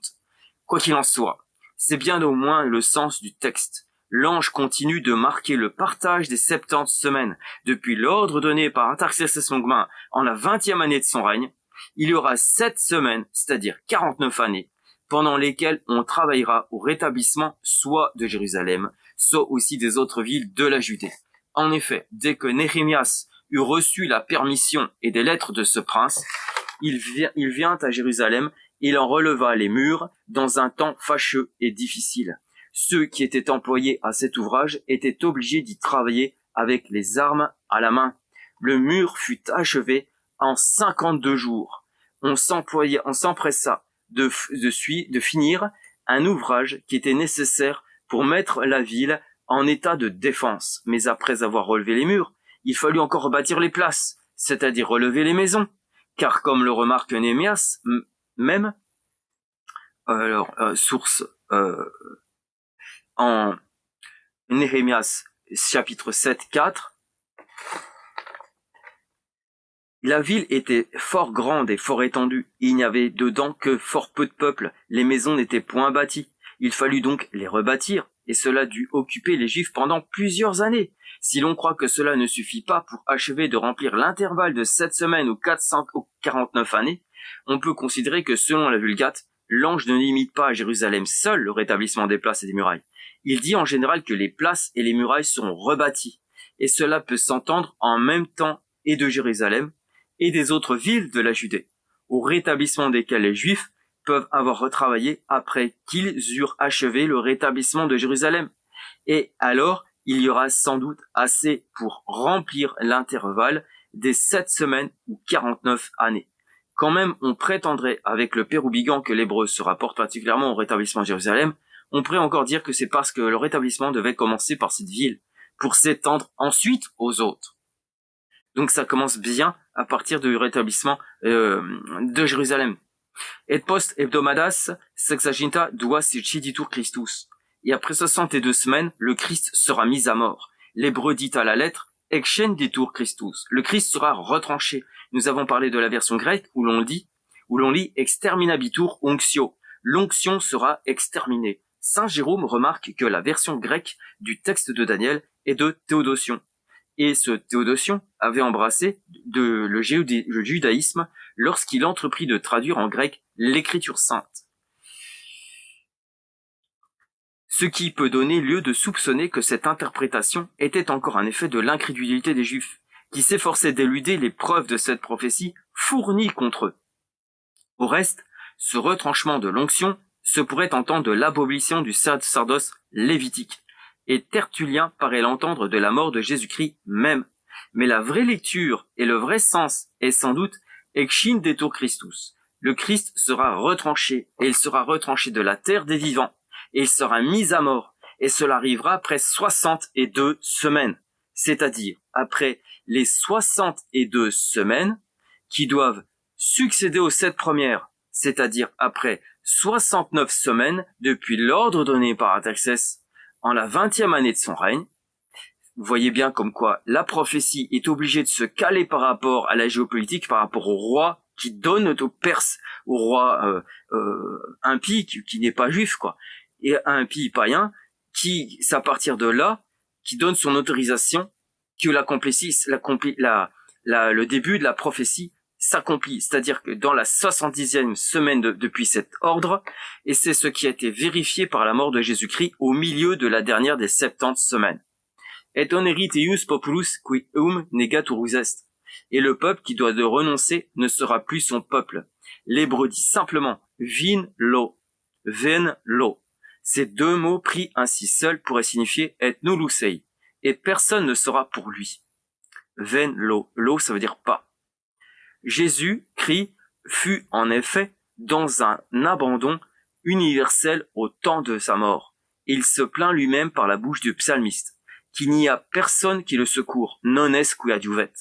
Quoi qu'il en soit, c'est bien au moins le sens du texte. L'ange continue de marquer le partage des 70 semaines. Depuis l'ordre donné par Artaxerxès Longuemain en la 20e année de son règne, il y aura 7 semaines, c'est-à-dire 49 années, pendant lesquelles on travaillera au rétablissement soit de Jérusalem, soit aussi des autres villes de la Judée. En effet, dès que Néhémias eut reçu la permission et des lettres de ce prince, il vient à Jérusalem, il en releva les murs dans un temps fâcheux et difficile. Ceux qui étaient employés à cet ouvrage étaient obligés d'y travailler avec les armes à la main. Le mur fut achevé en 52 jours. On s'empressa de finir un ouvrage qui était nécessaire pour mettre la ville en état de défense. Mais après avoir relevé les murs, il fallut encore rebâtir les places, c'est-à-dire relever les maisons. Car comme le remarque Néhémias même, en Néhémias chapitre 7-4, la ville était fort grande et fort étendue. Il n'y avait dedans que fort peu de peuple. Les maisons n'étaient point bâties. Il fallut donc les rebâtir, et cela dut occuper les Juifs pendant plusieurs années. Si l'on croit que cela ne suffit pas pour achever de remplir l'intervalle de 7 semaines ou 449 années, on peut considérer que selon la Vulgate, l'ange ne limite pas à Jérusalem seul le rétablissement des places et des murailles. Il dit en général que les places et les murailles seront rebâties, et cela peut s'entendre en même temps et de Jérusalem et des autres villes de la Judée, au rétablissement desquelles les Juifs peuvent avoir retravaillé après qu'ils eurent achevé le rétablissement de Jérusalem. Et alors, il y aura sans doute assez pour remplir l'intervalle des 7 semaines ou 49 années. Quand même, on prétendrait, avec le père Oubigan, que l'hébreu se rapporte particulièrement au rétablissement de Jérusalem, on pourrait encore dire que c'est parce que le rétablissement devait commencer par cette ville, pour s'étendre ensuite aux autres. Donc ça commence bien à partir du rétablissement de Jérusalem. Et post hebdomadas sexaginta duas succeditur Christus. Et après 62 semaines, le Christ sera mis à mort. L'hébreu dit à la lettre excenditur Christus. Le Christ sera retranché. Nous avons parlé de la version grecque où l'on lit exterminabitur onction. L'onction sera exterminée. Saint Jérôme remarque que la version grecque du texte de Daniel et de Théodotion. Et ce Théodotion avait embrassé le judaïsme lorsqu'il entreprit de traduire en grec l'écriture sainte. Ce qui peut donner lieu de soupçonner que cette interprétation était encore un effet de l'incrédulité des Juifs, qui s'efforçaient d'éluder les preuves de cette prophétie fournie contre eux. Au reste, ce retranchement de l'onction se pourrait entendre de l'abolition du sacerdoce lévitique, et Tertullien paraît l'entendre de la mort de Jésus-Christ même. Mais la vraie lecture et le vrai sens est sans doute Exin detur Christus. Le Christ sera retranché, et il sera retranché de la terre des vivants, et il sera mis à mort, et cela arrivera après 62 semaines, c'est-à-dire après les 62 semaines qui doivent succéder aux 7 premières, c'est-à-dire après 69 semaines depuis l'ordre donné par Artaxerxès en la 20e année de son règne. Vous voyez bien comme quoi la prophétie est obligée de se caler par rapport à la géopolitique, par rapport au roi qui donne aux Perses, au roi impie qui n'est pas juif, quoi, et un impie païen qui, c'est à partir de là, qui donne son autorisation que le début de la prophétie s'accomplit, c'est-à-dire que dans la 70e semaine depuis cet ordre, et c'est ce qui a été vérifié par la mort de Jésus-Christ au milieu de la dernière des 70 semaines. Et onerit eius populus qui negaturus est. Et le peuple qui doit de renoncer ne sera plus son peuple. L'hébreu dit simplement vin lo, ven lo. Ces deux mots pris ainsi seuls pourraient signifier et nulusei, et personne ne sera pour lui. Ven lo, lo ça veut dire pas. Jésus-Christ fut en effet dans un abandon universel au temps de sa mort. Il se plaint lui-même par la bouche du psalmiste qu'il n'y a personne qui le secourt, non est qui adjuvet.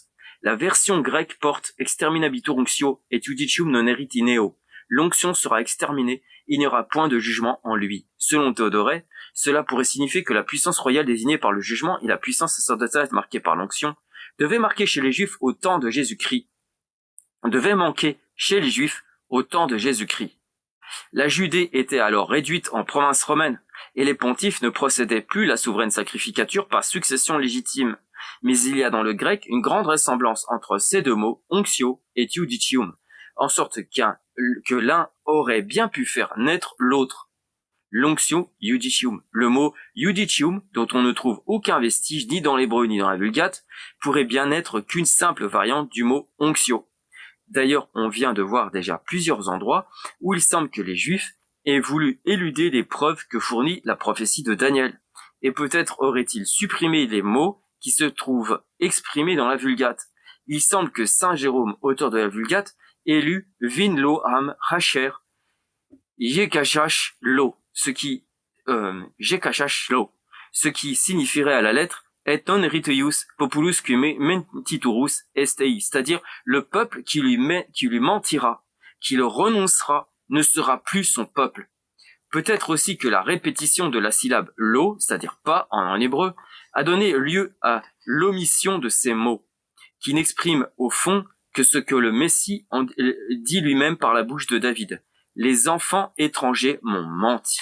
La version grecque porte exterminabitur unctio et judicium non erit neo. L'onction sera exterminée, il n'y aura point de jugement en lui. Selon Théodorée, cela pourrait signifier que la puissance royale désignée par le jugement et la puissance sacerdotale marquée par l'onction devait marquer chez les Juifs au temps de Jésus-Christ. Devait manquer chez les Juifs au temps de Jésus-Christ. La Judée était alors réduite en province romaine, et les pontifes ne procédaient plus la souveraine sacrificature par succession légitime. Mais il y a dans le grec une grande ressemblance entre ces deux mots, onctio et judicium, en sorte que l'un aurait bien pu faire naître l'autre. L'onction, judicium. Le mot judicium, dont on ne trouve aucun vestige ni dans l'hébreu ni dans la Vulgate, pourrait bien n'être qu'une simple variante du mot onctio. D'ailleurs, on vient de voir déjà plusieurs endroits où il semble que les Juifs aient voulu éluder les preuves que fournit la prophétie de Daniel. Et peut-être aurait-il supprimé les mots qui se trouvent exprimés dans la Vulgate. Il semble que saint Jérôme, auteur de la Vulgate, ait lu Vin lo am hacher yekashash lo, ce qui signifierait à la lettre et non ritius populus qui mentiturus estei, c'est-à-dire le peuple qui lui mentira, qui le renoncera, ne sera plus son peuple. Peut-être aussi que la répétition de la syllabe lo, c'est-à-dire pas en hébreu, a donné lieu à l'omission de ces mots, qui n'expriment au fond que ce que le Messie dit lui-même par la bouche de David. Les enfants étrangers m'ont menti.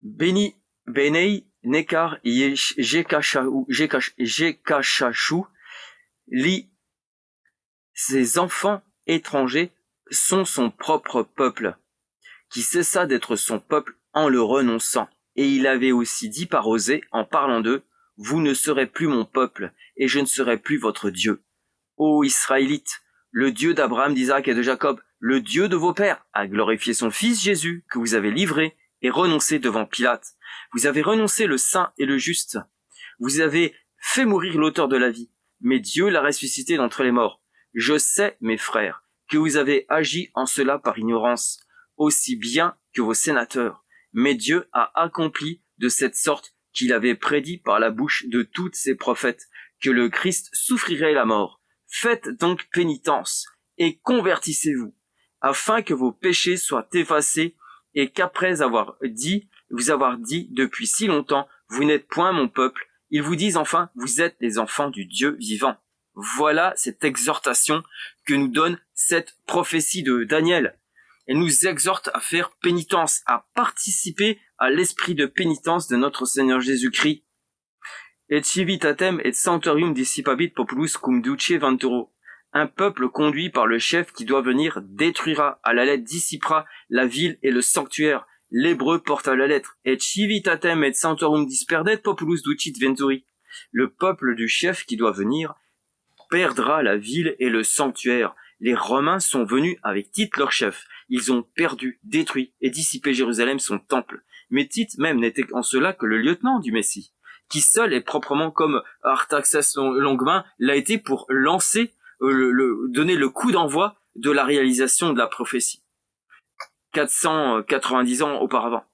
Benei nekar jekashashu li, ces enfants étrangers sont son propre peuple, qui cessa d'être son peuple en le renonçant. Et il avait aussi dit par Osée, en parlant d'eux, « Vous ne serez plus mon peuple, et je ne serai plus votre Dieu. Ô Israélites, le Dieu d'Abraham, d'Isaac et de Jacob, le Dieu de vos pères, a glorifié son Fils Jésus, que vous avez livré et renoncé devant Pilate. Vous avez renoncé le saint et le juste. Vous avez fait mourir l'auteur de la vie, mais Dieu l'a ressuscité d'entre les morts. Je sais, mes frères, que vous avez agi en cela par ignorance, aussi bien que vos sénateurs. Mais Dieu a accompli de cette sorte qu'il avait prédit par la bouche de tous ses prophètes que le Christ souffrirait la mort. Faites donc pénitence et convertissez-vous, afin que vos péchés soient effacés et qu'après vous avoir dit depuis si longtemps, vous n'êtes point mon peuple, ils vous disent enfin, vous êtes les enfants du Dieu vivant. Voilà cette exhortation que nous donne cette prophétie de Daniel. Elle nous exhorte à faire pénitence, à participer à l'esprit de pénitence de notre Seigneur Jésus-Christ. Et civitatem et sanctorium dissipabit populus cum duce venturo. Un peuple conduit par le chef qui doit venir détruira, à la lettre dissipera la ville et le sanctuaire. L'hébreu porte à la lettre et civitatem et sanctorum disperdet populus ducit venturi. Le peuple du chef qui doit venir perdra la ville et le sanctuaire. Les Romains sont venus avec Tite leur chef. Ils ont perdu, détruit et dissipé Jérusalem, son temple. Mais Tite même n'était en cela que le lieutenant du Messie, qui seul est proprement comme Artaxerxès Longuemain l'a été pour lancer, donner le coup d'envoi de la réalisation de la prophétie. 490 ans auparavant.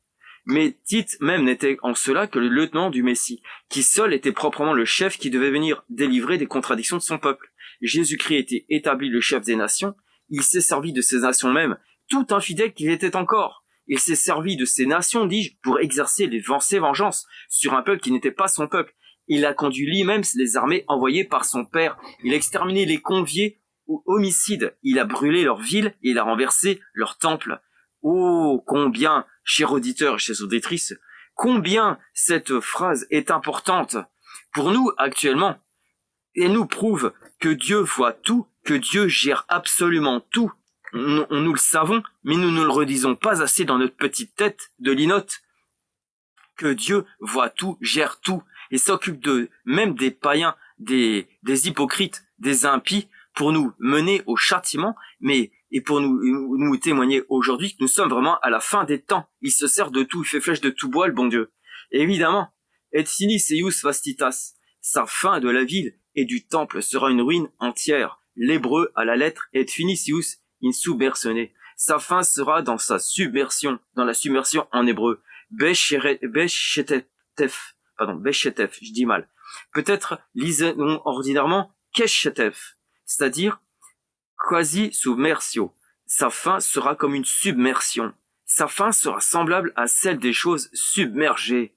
Mais Tite même n'était en cela que le lieutenant du Messie, qui seul était proprement le chef qui devait venir délivrer des contradictions de son peuple. Jésus-Christ était établi le chef des nations, il s'est servi de ces nations mêmes, tout infidèle qu'il était encore. Il s'est servi de ces nations, dis-je, pour exercer ses vengeances sur un peuple qui n'était pas son peuple. Il a conduit lui-même les armées envoyées par son père. Il a exterminé les conviés aux homicides. Il a brûlé leurs villes et il a renversé leurs temples. Oh, combien, chers auditeurs et chers auditrices, combien cette phrase est importante pour nous actuellement. Elle nous prouve que Dieu voit tout, que Dieu gère absolument tout. Nous le savons, mais nous ne le redisons pas assez dans notre petite tête de linotte. Que Dieu voit tout, gère tout, et s'occupe même des païens, des hypocrites, des impies, pour nous mener au châtiment, et pour nous témoigner aujourd'hui que nous sommes vraiment à la fin des temps. Il se sert de tout, il fait flèche de tout bois, le bon Dieu. Et évidemment, et finis eius vastitas, sa fin de la ville et du temple sera une ruine entière. L'hébreu à la lettre et finis in submersione. Sa fin sera dans sa submersion, dans la submersion en hébreu. Beshetef, je dis mal. Peut-être lisons ordinairement keshetef, c'est-à-dire quasi submersio. Sa fin sera comme une submersion. Sa fin sera semblable à celle des choses submergées.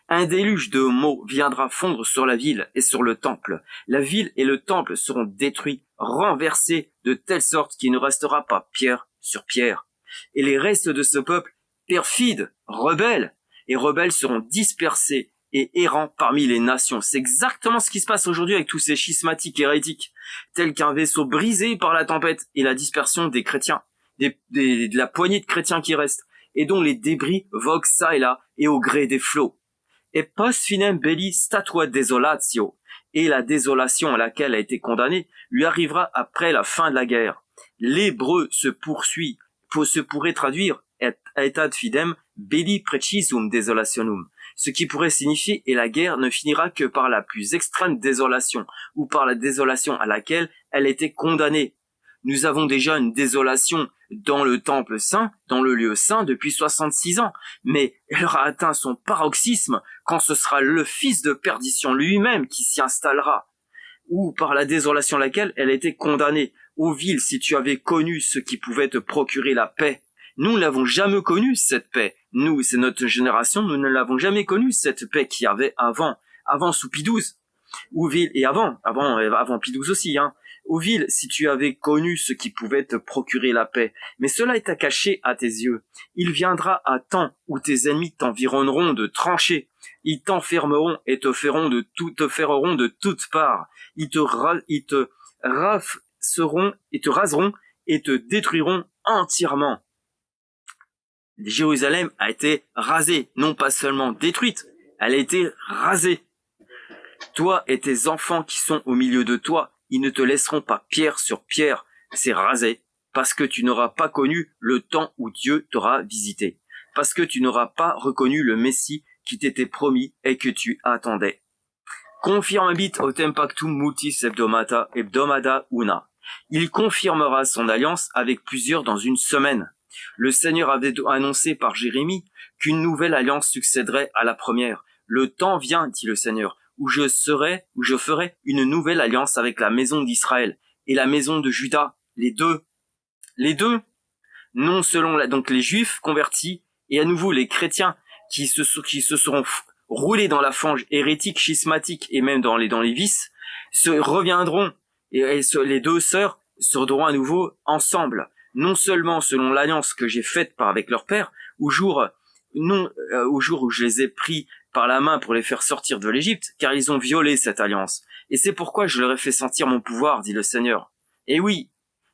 Un déluge de mots viendra fondre sur la ville et sur le temple. La ville et le temple seront détruits, renversés de telle sorte qu'il ne restera pas pierre sur pierre. Et les restes de ce peuple, perfides, rebelles seront dispersés et errants parmi les nations. C'est exactement ce qui se passe aujourd'hui avec tous ces schismatiques hérétiques, tels qu'un vaisseau brisé par la tempête et la dispersion des chrétiens, de la poignée de chrétiens qui restent, et dont les débris voguent çà et là et au gré des flots. Et post finem belli statua desolatio, et la désolation à laquelle a été condamné lui arrivera après la fin de la guerre. L'hébreu se pourrait traduire et ad fidem belli precisum desolationum, ce qui pourrait signifier et la guerre ne finira que par la plus extrême désolation, ou par la désolation à laquelle elle était condamnée. Nous avons déjà une désolation dans le temple saint, dans le lieu saint depuis 66 ans, mais elle aura atteint son paroxysme quand ce sera le fils de perdition lui-même qui s'y installera, ou par la désolation à laquelle elle a été condamnée. Ô ville, si tu avais connu ce qui pouvait te procurer la paix. Nous ne l'avons jamais connue, cette paix. Nous, c'est notre génération, nous ne l'avons jamais connue, cette paix qu'il y avait avant sous Pie XII. Ou ville, et avant Pie XII aussi, Ô ville, si tu avais connu ce qui pouvait te procurer la paix. Mais cela est à cacher à tes yeux. Il viendra à temps où tes ennemis t'environneront de tranchées. Ils t'enfermeront et te fereront de toutes parts. Ils te raseront et te détruiront entièrement. Jérusalem a été rasée, non pas seulement détruite, elle a été rasée. Toi et tes enfants qui sont au milieu de toi, ils ne te laisseront pas pierre sur pierre, c'est rasé, parce que tu n'auras pas connu le temps où Dieu t'aura visité, parce que tu n'auras pas reconnu le Messie qui t'était promis et que tu attendais. Confirmabit autem pactum multis hebdomada una. Il confirmera son alliance avec plusieurs dans une semaine. Le Seigneur avait annoncé par Jérémie qu'une nouvelle alliance succéderait à la première. Le temps vient, dit le Seigneur, où je ferai une nouvelle alliance avec la maison d'Israël et la maison de Juda, les deux, non selon donc les Juifs convertis et à nouveau les chrétiens qui se seront roulés dans la fange hérétique, schismatique et même dans les vices, se reviendront et les deux sœurs seront à nouveau ensemble. non seulement selon l'alliance que j'ai faite avec leur père, au jour où je les ai pris par la main pour les faire sortir de l'Égypte, car ils ont violé cette alliance. Et c'est pourquoi je leur ai fait sentir mon pouvoir, dit le Seigneur. Et oui,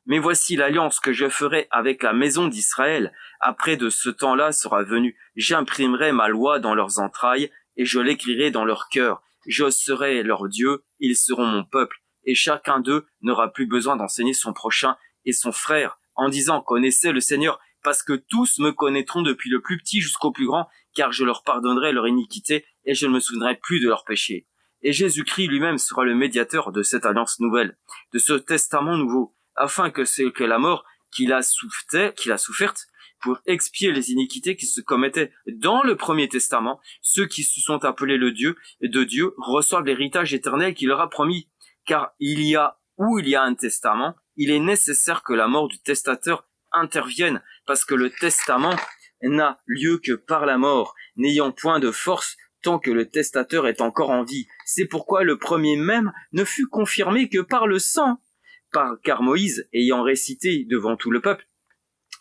mais voici l'alliance que je ferai avec la maison d'Israël. Après de ce temps-là sera venu. J'imprimerai ma loi dans leurs entrailles, et je l'écrirai dans leur cœur. Je serai leur Dieu, ils seront mon peuple, et chacun d'eux n'aura plus besoin d'enseigner son prochain et son frère, en disant « Connaissez le Seigneur », parce que tous me connaîtront depuis le plus petit jusqu'au plus grand, car je leur pardonnerai leur iniquité, et je ne me souviendrai plus de leurs péchés. Et Jésus-Christ lui-même sera le médiateur de cette alliance nouvelle, de ce testament nouveau, afin que c'est que la mort qu'il a soufferte, pour expier les iniquités qui se commettaient dans le premier testament, ceux qui se sont appelés le Dieu de Dieu reçoivent l'héritage éternel qu'il leur a promis. Car il y a un testament, il est nécessaire que la mort du testateur intervienne, parce que le testament n'a lieu que par la mort, n'ayant point de force tant que le testateur est encore en vie. C'est pourquoi le premier même ne fut confirmé que par le sang. Car Moïse, ayant récité devant tout le peuple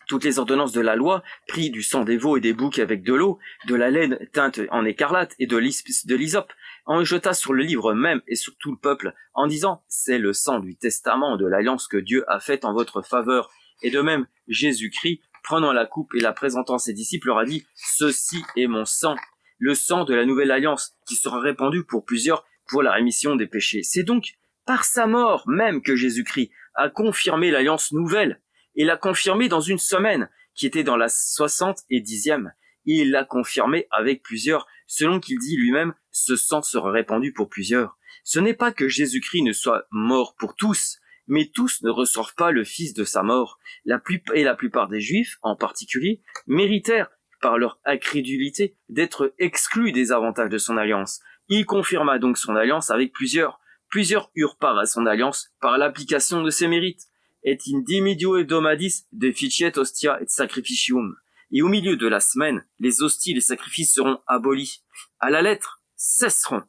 toutes les ordonnances de la loi, prit du sang des veaux et des boucs avec de l'eau, de la laine teinte en écarlate et de l'hysope, en jeta sur le livre même et sur tout le peuple, en disant « C'est le sang du testament de l'alliance que Dieu a faite en votre faveur. » Et de même, Jésus-Christ, prenant la coupe et la présentant à ses disciples, leur a dit « Ceci est mon sang, le sang de la nouvelle alliance, qui sera répandu pour plusieurs pour la rémission des péchés. » C'est donc par sa mort même que Jésus-Christ a confirmé l'alliance nouvelle, et l'a confirmé dans une semaine, qui était dans la 70e. Il l'a confirmé avec plusieurs, selon qu'il dit lui-même, ce sang sera répandu pour plusieurs. Ce n'est pas que Jésus-Christ ne soit mort pour tous, mais tous ne reçoivent pas le Fils de sa mort. La plupart des Juifs, en particulier, méritèrent, par leur incrédulité, d'être exclus des avantages de son alliance. Il confirma donc son alliance avec plusieurs. Plusieurs eurent part à son alliance par l'application de ses mérites. Et in dimidio hebdomadis deficiet hostia et sacrificium. Et au milieu de la semaine, les hosties et les sacrifices seront abolis. À la lettre, cesseront.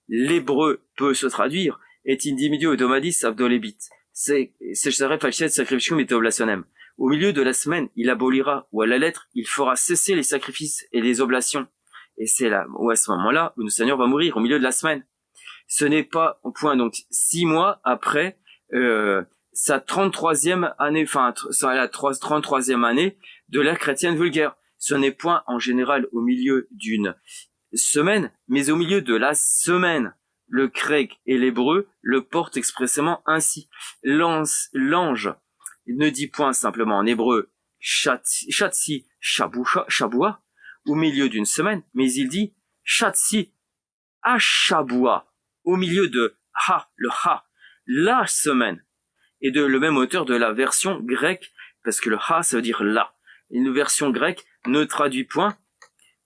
L'hébreu peut se traduire et in dimidio hebdomadis abdolebit. C'est faciet sacrificium et oblationem. Au milieu de la semaine, il abolira, ou à la lettre, il fera cesser les sacrifices et les oblations. Et c'est là, ou à ce moment-là, où le Seigneur va mourir, au milieu de la semaine. Ce n'est pas au point, donc, 6 mois après, sa 33e année, enfin, la 33e année de l'ère chrétienne vulgaire. Ce n'est point, en général, au milieu d'une semaine, mais au milieu de la semaine. Le grec et l'hébreu le portent expressément ainsi. L'ange ne dit point simplement en hébreu Shatsi Shabua, au milieu d'une semaine, mais il dit Shatsi Ashabua, au milieu de le la semaine. Et de le même auteur de la version grecque, parce que le ha, ça veut dire là. Une version grecque ne traduit point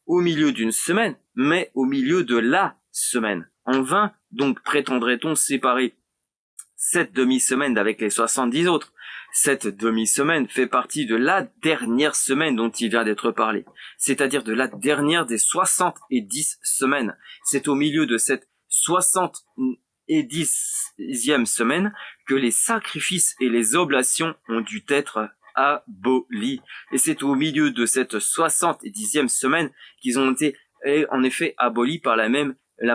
au milieu d'une semaine, mais au milieu de la semaine. En vain, donc, prétendrait-on séparer cette demi-semaine d'avec les 70 autres. Cette demi-semaine fait partie de la dernière semaine dont il vient d'être parlé, c'est-à-dire de la dernière des 70 semaines. C'est au milieu de cette 70e semaine que les sacrifices et les oblations ont dû être abolis. Et c'est au milieu de cette 70e semaine qu'ils ont été en effet abolis par la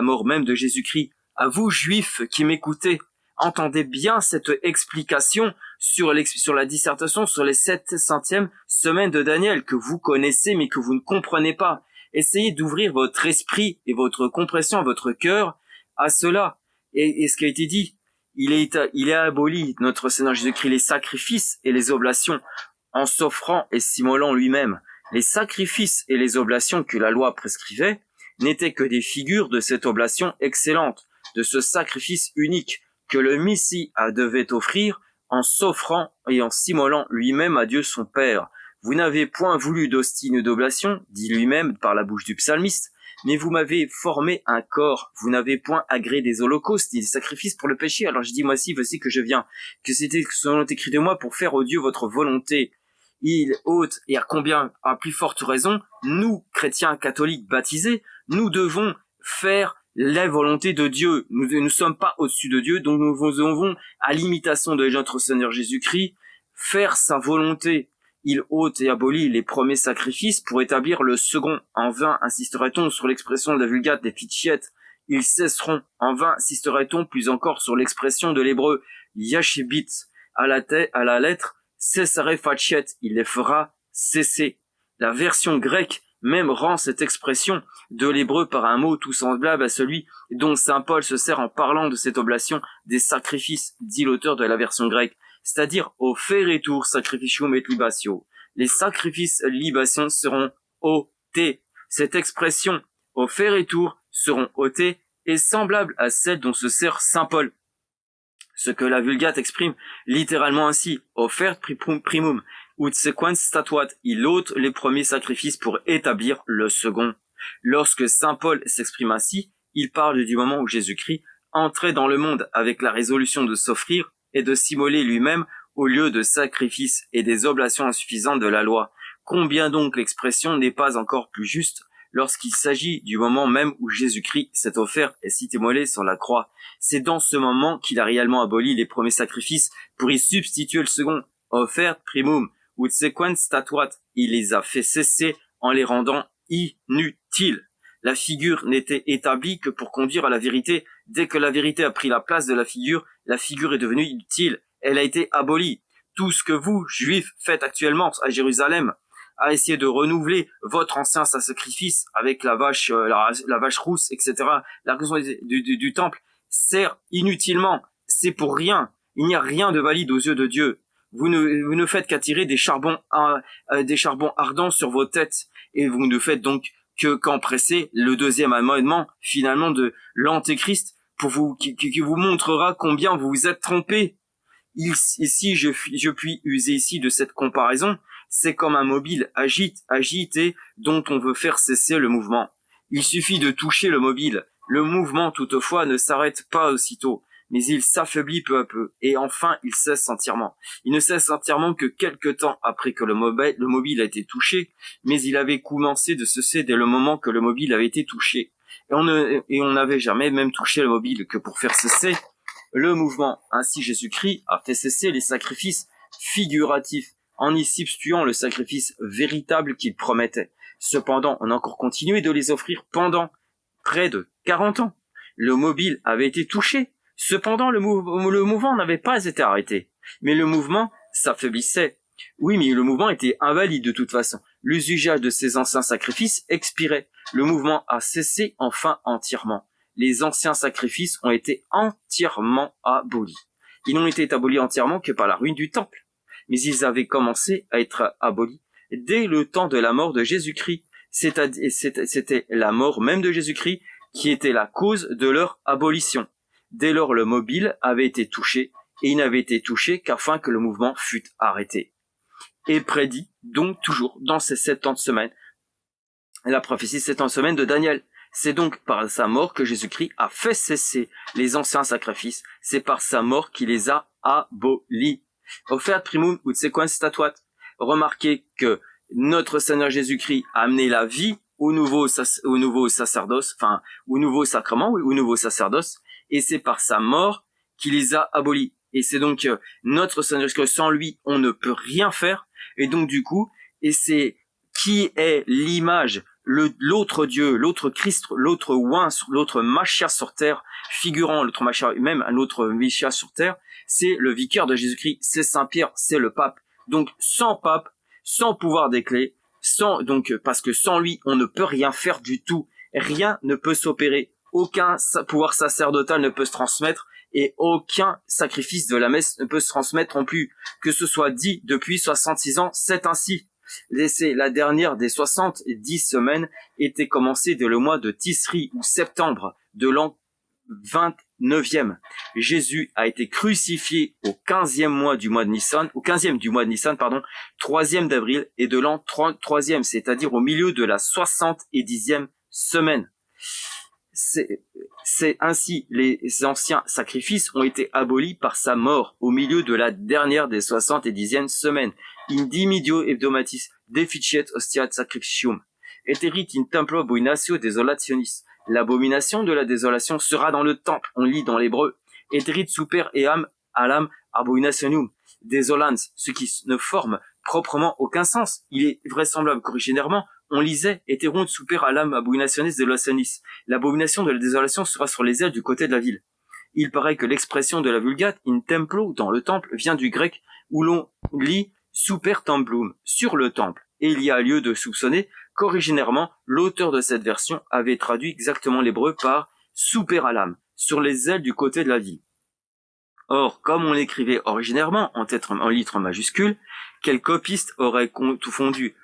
mort même de Jésus-Christ. À vous, Juifs, qui m'écoutez, entendez bien cette explication sur la dissertation sur les 700e semaines de Daniel que vous connaissez mais que vous ne comprenez pas. Essayez d'ouvrir votre esprit et votre compréhension, votre cœur à cela. Et ce qui a été dit, il a aboli, notre Seigneur Jésus-Christ, les sacrifices et les oblations en s'offrant et s'immolant lui-même. Les sacrifices et les oblations que la loi prescrivait n'étaient que des figures de cette oblation excellente, de ce sacrifice unique que le Messie devait offrir en s'offrant et en s'immolant lui-même à Dieu son Père. Vous n'avez point voulu d'hostie ni d'oblation, dit lui-même par la bouche du psalmiste, mais vous m'avez formé un corps. Vous n'avez point agréé des holocaustes ni des sacrifices pour le péché. Alors je dis, moi si, voici que je viens, que c'était selon écrit de moi pour faire au Dieu votre volonté. Il ôte, et à plus forte raison, nous, chrétiens catholiques baptisés, nous devons faire la volonté de Dieu. Nous ne sommes pas au-dessus de Dieu, donc nous devons, à l'imitation de notre Seigneur Jésus-Christ, faire sa volonté. Il ôte et abolit les premiers sacrifices pour établir le second. En vain insisterait-on sur l'expression de la Vulgate des Fichiettes. Ils cesseront. En vain insisterait-on plus encore sur l'expression de l'hébreu Yashibit. À la lettre, cessare fachet. Il les fera cesser. La version grecque même rend cette expression de l'hébreu par un mot tout semblable à celui dont saint Paul se sert en parlant de cette oblation des sacrifices, dit l'auteur de la version grecque, c'est-à-dire au feretur sacrificium et libatio. Les sacrifices libations seront ôtés. Cette expression au feretur seront ôtés est semblable à celle dont se sert saint Paul. Ce que la Vulgate exprime littéralement ainsi, offert primum, ut sequens statuat, il ôte les premiers sacrifices pour établir le second. Lorsque saint Paul s'exprime ainsi, il parle du moment où Jésus-Christ entrait dans le monde avec la résolution de s'offrir et de s'immoler lui-même au lieu de sacrifices et des oblations insuffisantes de la loi. Combien donc l'expression n'est pas encore plus juste lorsqu'il s'agit du moment même où Jésus-Christ s'est offert et s'est immolé sur la croix. C'est dans ce moment qu'il a réellement aboli les premiers sacrifices pour y substituer le second, offert primum, ut sequens statuat. Il les a fait cesser en les rendant inutiles. La figure n'était établie que pour conduire à la vérité. Dès que la vérité a pris la place de la figure est devenue inutile. Elle a été abolie. Tout ce que vous, Juifs, faites actuellement à Jérusalem, à essayer de renouveler votre ancien sacrifice avec la vache rousse, etc., la raison du temple, sert inutilement. C'est pour rien. Il n'y a rien de valide aux yeux de Dieu. Vous ne faites qu'attirer des charbons ardents sur vos têtes, et vous ne faites donc qu'empresser le deuxième amendement, finalement, de l'Antéchrist, qui vous montrera combien vous vous êtes trompés. Si je puis user ici de cette comparaison, c'est comme un mobile agité dont on veut faire cesser le mouvement. Il suffit de toucher le mobile. Le mouvement, toutefois, ne s'arrête pas aussitôt, mais il s'affaiblit peu à peu, et enfin il cesse entièrement. Il ne cesse entièrement que quelque temps après que le mobile a été touché, mais il avait commencé de cesser dès le moment que le mobile avait été touché. Et on n'avait jamais même touché le mobile que pour faire cesser le mouvement. Ainsi Jésus-Christ a fait cesser les sacrifices figuratifs, en y substituant le sacrifice véritable qu'il promettait. Cependant, on a encore continué de les offrir pendant près de 40 ans. Le mobile avait été touché. Cependant, le mouvement n'avait pas été arrêté. Mais le mouvement s'affaiblissait. Oui, mais le mouvement était invalide de toute façon. L'usage de ces anciens sacrifices expirait. Le mouvement a cessé enfin entièrement. Les anciens sacrifices ont été entièrement abolis. Ils n'ont été abolis entièrement que par la ruine du temple. Mais ils avaient commencé à être abolis dès le temps de la mort de Jésus-Christ. C'était la mort même de Jésus-Christ qui était la cause de leur abolition. Dès lors, le mobile avait été touché, et il n'avait été touché qu'afin que le mouvement fût arrêté. Et prédit donc toujours dans ces 70 semaines, la prophétie 70 semaines de Daniel. C'est donc par sa mort que Jésus-Christ a fait cesser les anciens sacrifices. C'est par sa mort qu'il les a abolis. Offert primum ut sequens statuat. Remarquez que notre Seigneur Jésus-Christ a amené la vie au nouveau sacerdoce, enfin, au nouveau sacrement, au nouveau sacerdoce, et c'est par sa mort qu'il les a abolis. Et c'est donc notre Seigneur Jésus-Christ, sans lui, on ne peut rien faire, et donc du coup, et c'est qui est l'image, l'autre Dieu, l'autre Christ, l'autre oint, l'autre Machias sur terre, figurant l'autre Machias, même un autre Machias sur terre, c'est le vicaire de Jésus-Christ, c'est Saint Pierre, c'est le pape. Donc sans pape, sans pouvoir des clés, parce que sans lui, on ne peut rien faire du tout. Rien ne peut s'opérer. Aucun pouvoir sacerdotal ne peut se transmettre et aucun sacrifice de la messe ne peut se transmettre non plus. Que ce soit dit depuis 66 ans, c'est ainsi. La dernière des 70 semaines était commencée dès le mois de Tisri ou septembre de l'an 29e. Jésus a été crucifié au 15e du mois de Nissan, 3e d'avril et de l'an 33e, c'est-à-dire au milieu de la 70e semaine. C'est ainsi, les anciens sacrifices ont été abolis par sa mort au milieu de la dernière des 70e semaines. In dimidio hebdomatis deficiet hostiat sacrificium. Eterit in templo abominatio desolationis. L'abomination de la désolation sera dans le temple. On lit dans l'hébreu. Eterit super eam alam abominationum. désolans, ce qui ne forme proprement aucun sens. Il est vraisemblable qu'originairement, on lisait Eterunt super alam abominationis desolationis. L'abomination de la désolation sera sur les ailes du côté de la ville. Il paraît que l'expression de la Vulgate in templo, dans le temple, vient du grec où l'on lit super templum, sur le temple. Et il y a lieu de soupçonner qu'originairement, l'auteur de cette version avait traduit exactement l'hébreu par super alam, sur les ailes du côté de la ville. Or, comme on l'écrivait originairement en lettres majuscules, quel copiste aurait confondu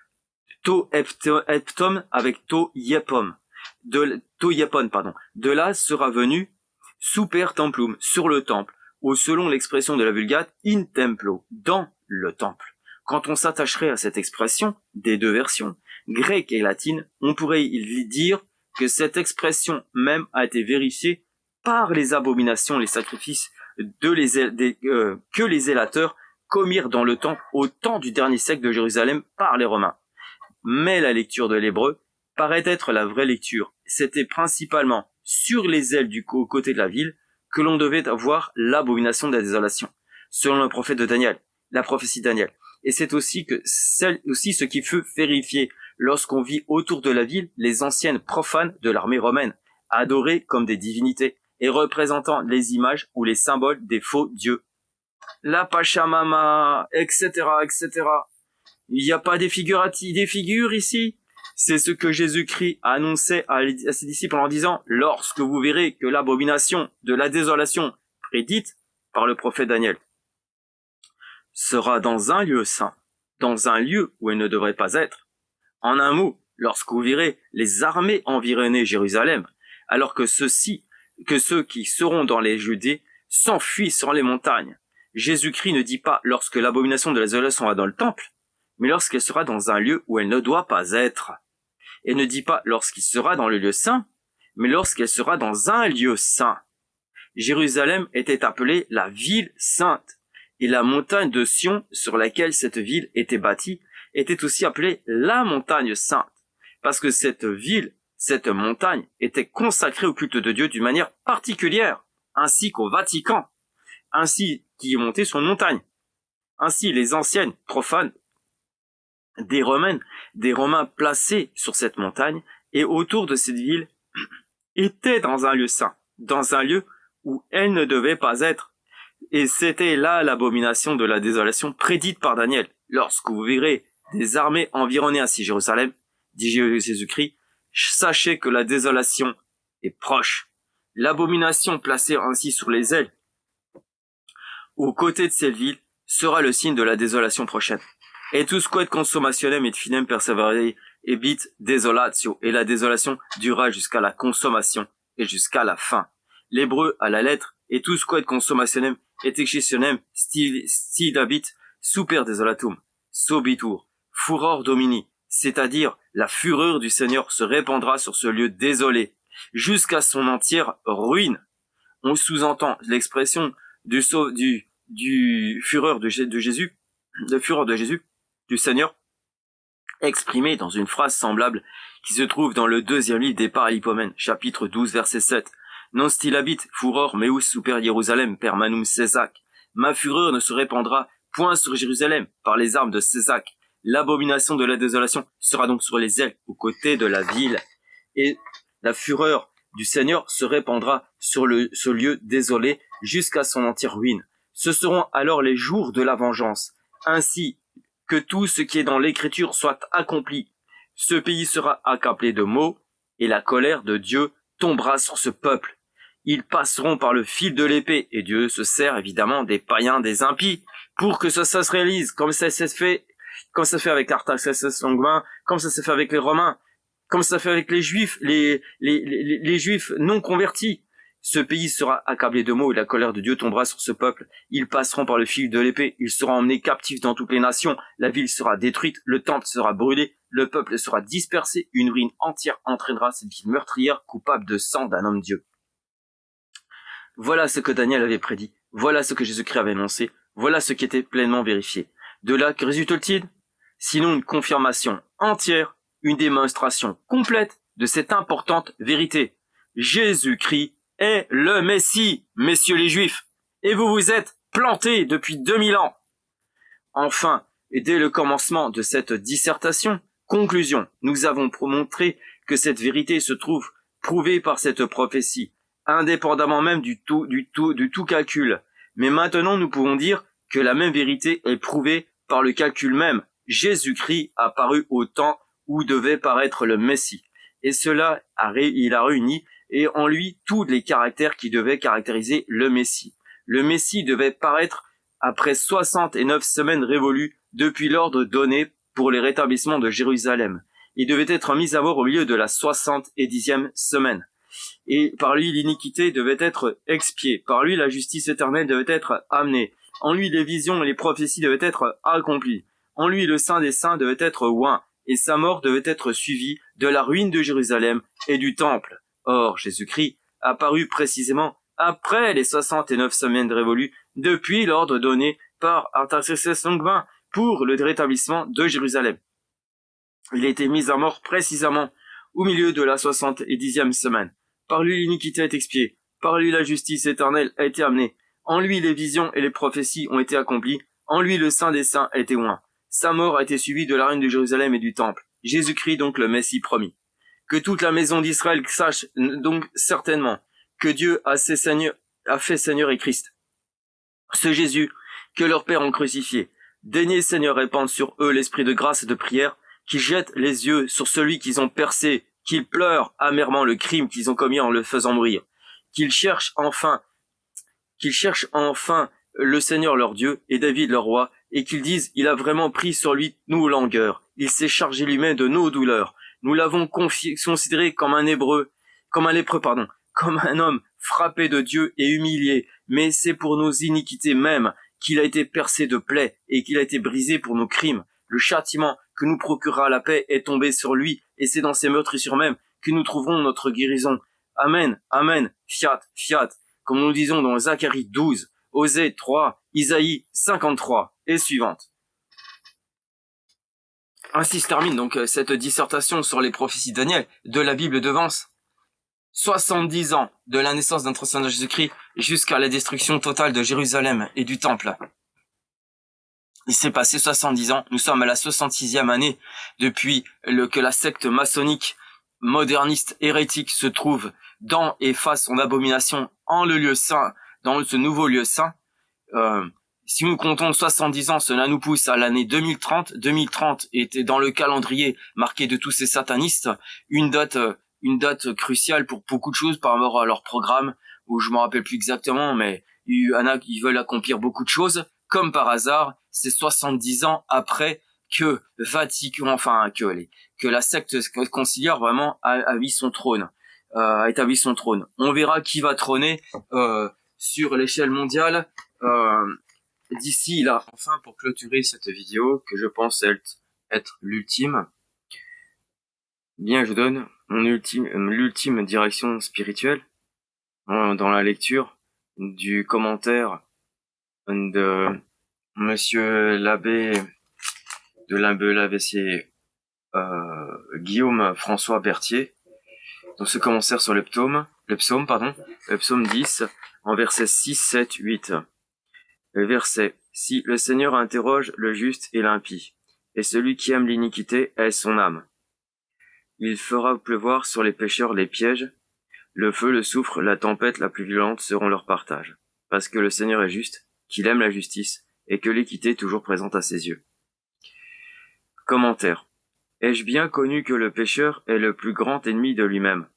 to eptom avec to yepom. De là sera venu super templum, sur le temple, ou selon l'expression de la Vulgate, in templo, dans le temple. Quand on s'attacherait à cette expression, des deux versions, grecque et latine, on pourrait dire que cette expression même a été vérifiée par les abominations, les sacrifices que les zélateurs commirent dans le temple au temps du dernier siècle de Jérusalem par les Romains. Mais la lecture de l'hébreu paraît être la vraie lecture. C'était principalement sur les ailes du côté de la ville que l'on devait avoir l'abomination de la désolation, selon le prophète de Daniel, la prophétie de Daniel. Et c'est aussi ce qui fut vérifié lorsqu'on vit autour de la ville les anciennes profanes de l'armée romaine, adorées comme des divinités et représentant les images ou les symboles des faux dieux. La Pachamama, etc., etc. Il n'y a pas des figures ici. C'est ce que Jésus-Christ annonçait à ses disciples en disant « Lorsque vous verrez que l'abomination de la désolation prédite par le prophète Daniel sera dans un lieu saint, dans un lieu où elle ne devrait pas être. En un mot, lorsque vous verrez les armées environner Jérusalem, alors que ceux qui seront dans les Judées s'enfuient sur les montagnes. » Jésus-Christ ne dit pas lorsque l'abomination de la désolation sera dans le temple, mais lorsqu'elle sera dans un lieu où elle ne doit pas être. Et ne dit pas lorsqu'il sera dans le lieu saint, mais lorsqu'elle sera dans un lieu saint. Jérusalem était appelée la ville sainte, et la montagne de Sion sur laquelle cette ville était bâtie était aussi appelée la montagne sainte, parce que cette ville, cette montagne, était consacrée au culte de Dieu d'une manière particulière, ainsi qu'au Vatican, ainsi qui est monté sur une montagne. Ainsi, les anciennes profanes des Romains placés sur cette montagne et autour de cette ville étaient dans un lieu saint, dans un lieu où elle ne devait pas être. Et c'était là l'abomination de la désolation prédite par Daniel. Lorsque vous verrez des armées environner ainsi Jérusalem, dit Jésus-Christ, sachez que la désolation est proche. L'abomination placée ainsi sur les ailes, aux côtés de cette ville, sera le signe de la désolation prochaine. Et tout quod consommationem et finem perseverare ebit desolatio, et la désolation durera jusqu'à la consommation et jusqu'à la fin. L'hébreu à la lettre, et tout quod consommationem et excisionem stilabit super desolatum, sobitur, furor domini, c'est-à-dire la fureur du Seigneur se répandra sur ce lieu désolé, jusqu'à son entière ruine. On sous-entend l'expression du fureur de Jésus, de fureur de Jésus, du Seigneur, exprimée dans une phrase semblable qui se trouve dans le 2e livre des Paralipomènes, chapitre 12, verset 7. Non stilabit furor meus super Jérusalem per manum Césac. Ma fureur ne se répandra point sur Jérusalem par les armes de Césac. L'abomination de la désolation sera donc sur les ailes, aux côtés de la ville. Et la fureur du Seigneur se répandra sur ce lieu désolé jusqu'à son entière ruine. Ce seront alors les jours de la vengeance. Ainsi que tout ce qui est dans l'Écriture soit accompli. Ce pays sera accablé de maux, et la colère de Dieu tombera sur ce peuple. Ils passeront par le fil de l'épée, et Dieu se sert évidemment des païens, des impies, pour que ça se réalise, comme ça s'est fait avec Artaxerxès Longuemain, comme ça s'est fait avec les Romains, comme ça s'est fait avec les Juifs, les Juifs non convertis. Ce pays sera accablé de maux et la colère de Dieu tombera sur ce peuple. Ils passeront par le fil de l'épée, ils seront emmenés captifs dans toutes les nations, la ville sera détruite, le temple sera brûlé, le peuple sera dispersé, une ruine entière entraînera cette ville meurtrière coupable de sang d'un homme Dieu. Voilà ce que Daniel avait prédit, voilà ce que Jésus-Christ avait annoncé, voilà ce qui était pleinement vérifié. De là, que résulte-t-il? Sinon une confirmation entière, une démonstration complète de cette importante vérité. Jésus-Christ est le Messie, messieurs les Juifs, et vous vous êtes plantés depuis 2000 ans. Enfin, et dès le commencement de cette dissertation, conclusion, nous avons montré que cette vérité se trouve prouvée par cette prophétie, indépendamment même du tout calcul. Mais maintenant, nous pouvons dire que la même vérité est prouvée par le calcul même. Jésus-Christ apparut au temps où devait paraître le Messie. Et cela, il a réuni et en lui tous les caractères qui devaient caractériser le Messie. Le Messie devait paraître après 69 semaines révolues depuis l'ordre donné pour les rétablissements de Jérusalem. Il devait être mis à mort au milieu de la 70e semaine. Et par lui, l'iniquité devait être expiée. Par lui, la justice éternelle devait être amenée. En lui, les visions et les prophéties devaient être accomplies. En lui, le Saint des Saints devait être oint. Et sa mort devait être suivie de la ruine de Jérusalem et du temple. Or, Jésus-Christ apparut précisément après les 69 semaines révolues, depuis l'ordre donné par Artaxerxès Longuevin pour le rétablissement de Jérusalem. Il a été mis à mort précisément au milieu de la 70e semaine. Par lui, l'iniquité est expiée. Par lui, la justice éternelle a été amenée. En lui, les visions et les prophéties ont été accomplies. En lui, le Saint des Saints a été oint. Sa mort a été suivie de la ruine de Jérusalem et du temple. Jésus-Christ, donc le Messie promis. Que toute la maison d'Israël sache donc certainement que Dieu a fait Seigneur et Christ. Ce Jésus que leurs pères ont crucifié. Daignez, Seigneur, répandre sur eux l'esprit de grâce et de prière, qu'ils jettent les yeux sur celui qu'ils ont percé, qu'ils pleurent amèrement le crime qu'ils ont commis en le faisant mourir, qu'ils cherchent enfin le Seigneur leur Dieu et David leur roi, et qu'ils disent, il a vraiment pris sur lui nos langueurs, il s'est chargé lui-même de nos douleurs. Nous l'avons considéré comme un lépreux, comme un homme frappé de Dieu et humilié, mais c'est pour nos iniquités mêmes qu'il a été percé de plaies et qu'il a été brisé pour nos crimes. Le châtiment que nous procurera la paix est tombé sur lui, et c'est dans ses meurtrissures mêmes que nous trouverons notre guérison. Amen, amen, fiat, fiat, comme nous disons dans Zacharie 12, Osée 3, Isaïe 53 et suivante. Ainsi se termine donc cette dissertation sur les prophéties de Daniel de la Bible de Vence. 70 ans de la naissance d'un Seigneur Jésus-Christ jusqu'à la destruction totale de Jérusalem et du temple. Il s'est passé 70 ans, nous sommes à la 66e année depuis que la secte maçonnique moderniste hérétique se trouve dans et fasse son abomination en le lieu saint, dans ce nouveau lieu saint. Si nous comptons 70 ans, cela nous pousse à l'année 2030. 2030 était dans le calendrier marqué de tous ces satanistes une date cruciale pour beaucoup de choses par rapport à leur programme, où je me rappelle plus exactement, mais il y en a qui veulent accomplir beaucoup de choses. Comme par hasard, c'est 70 ans après que que la secte conciliaire vraiment a établi son trône. On verra qui va trôner sur l'échelle mondiale d'ici là. Enfin, pour clôturer cette vidéo, que je pense être l'ultime, bien je donne l'ultime direction spirituelle dans la lecture du commentaire de Monsieur l'abbé de l'Abbé Guillaume François Berthier, dans ce commentaire sur le psaume 10, en versets 6, 7, 8. Le verset: si le Seigneur interroge le juste et l'impie, et celui qui aime l'iniquité est son âme. Il fera pleuvoir sur les pécheurs les pièges, le feu, le soufre, la tempête la plus violente seront leur partage. Parce que le Seigneur est juste, qu'il aime la justice, et que l'équité est toujours présente à ses yeux. Commentaire. Ai-je bien connu que le pécheur est le plus grand ennemi de lui-même?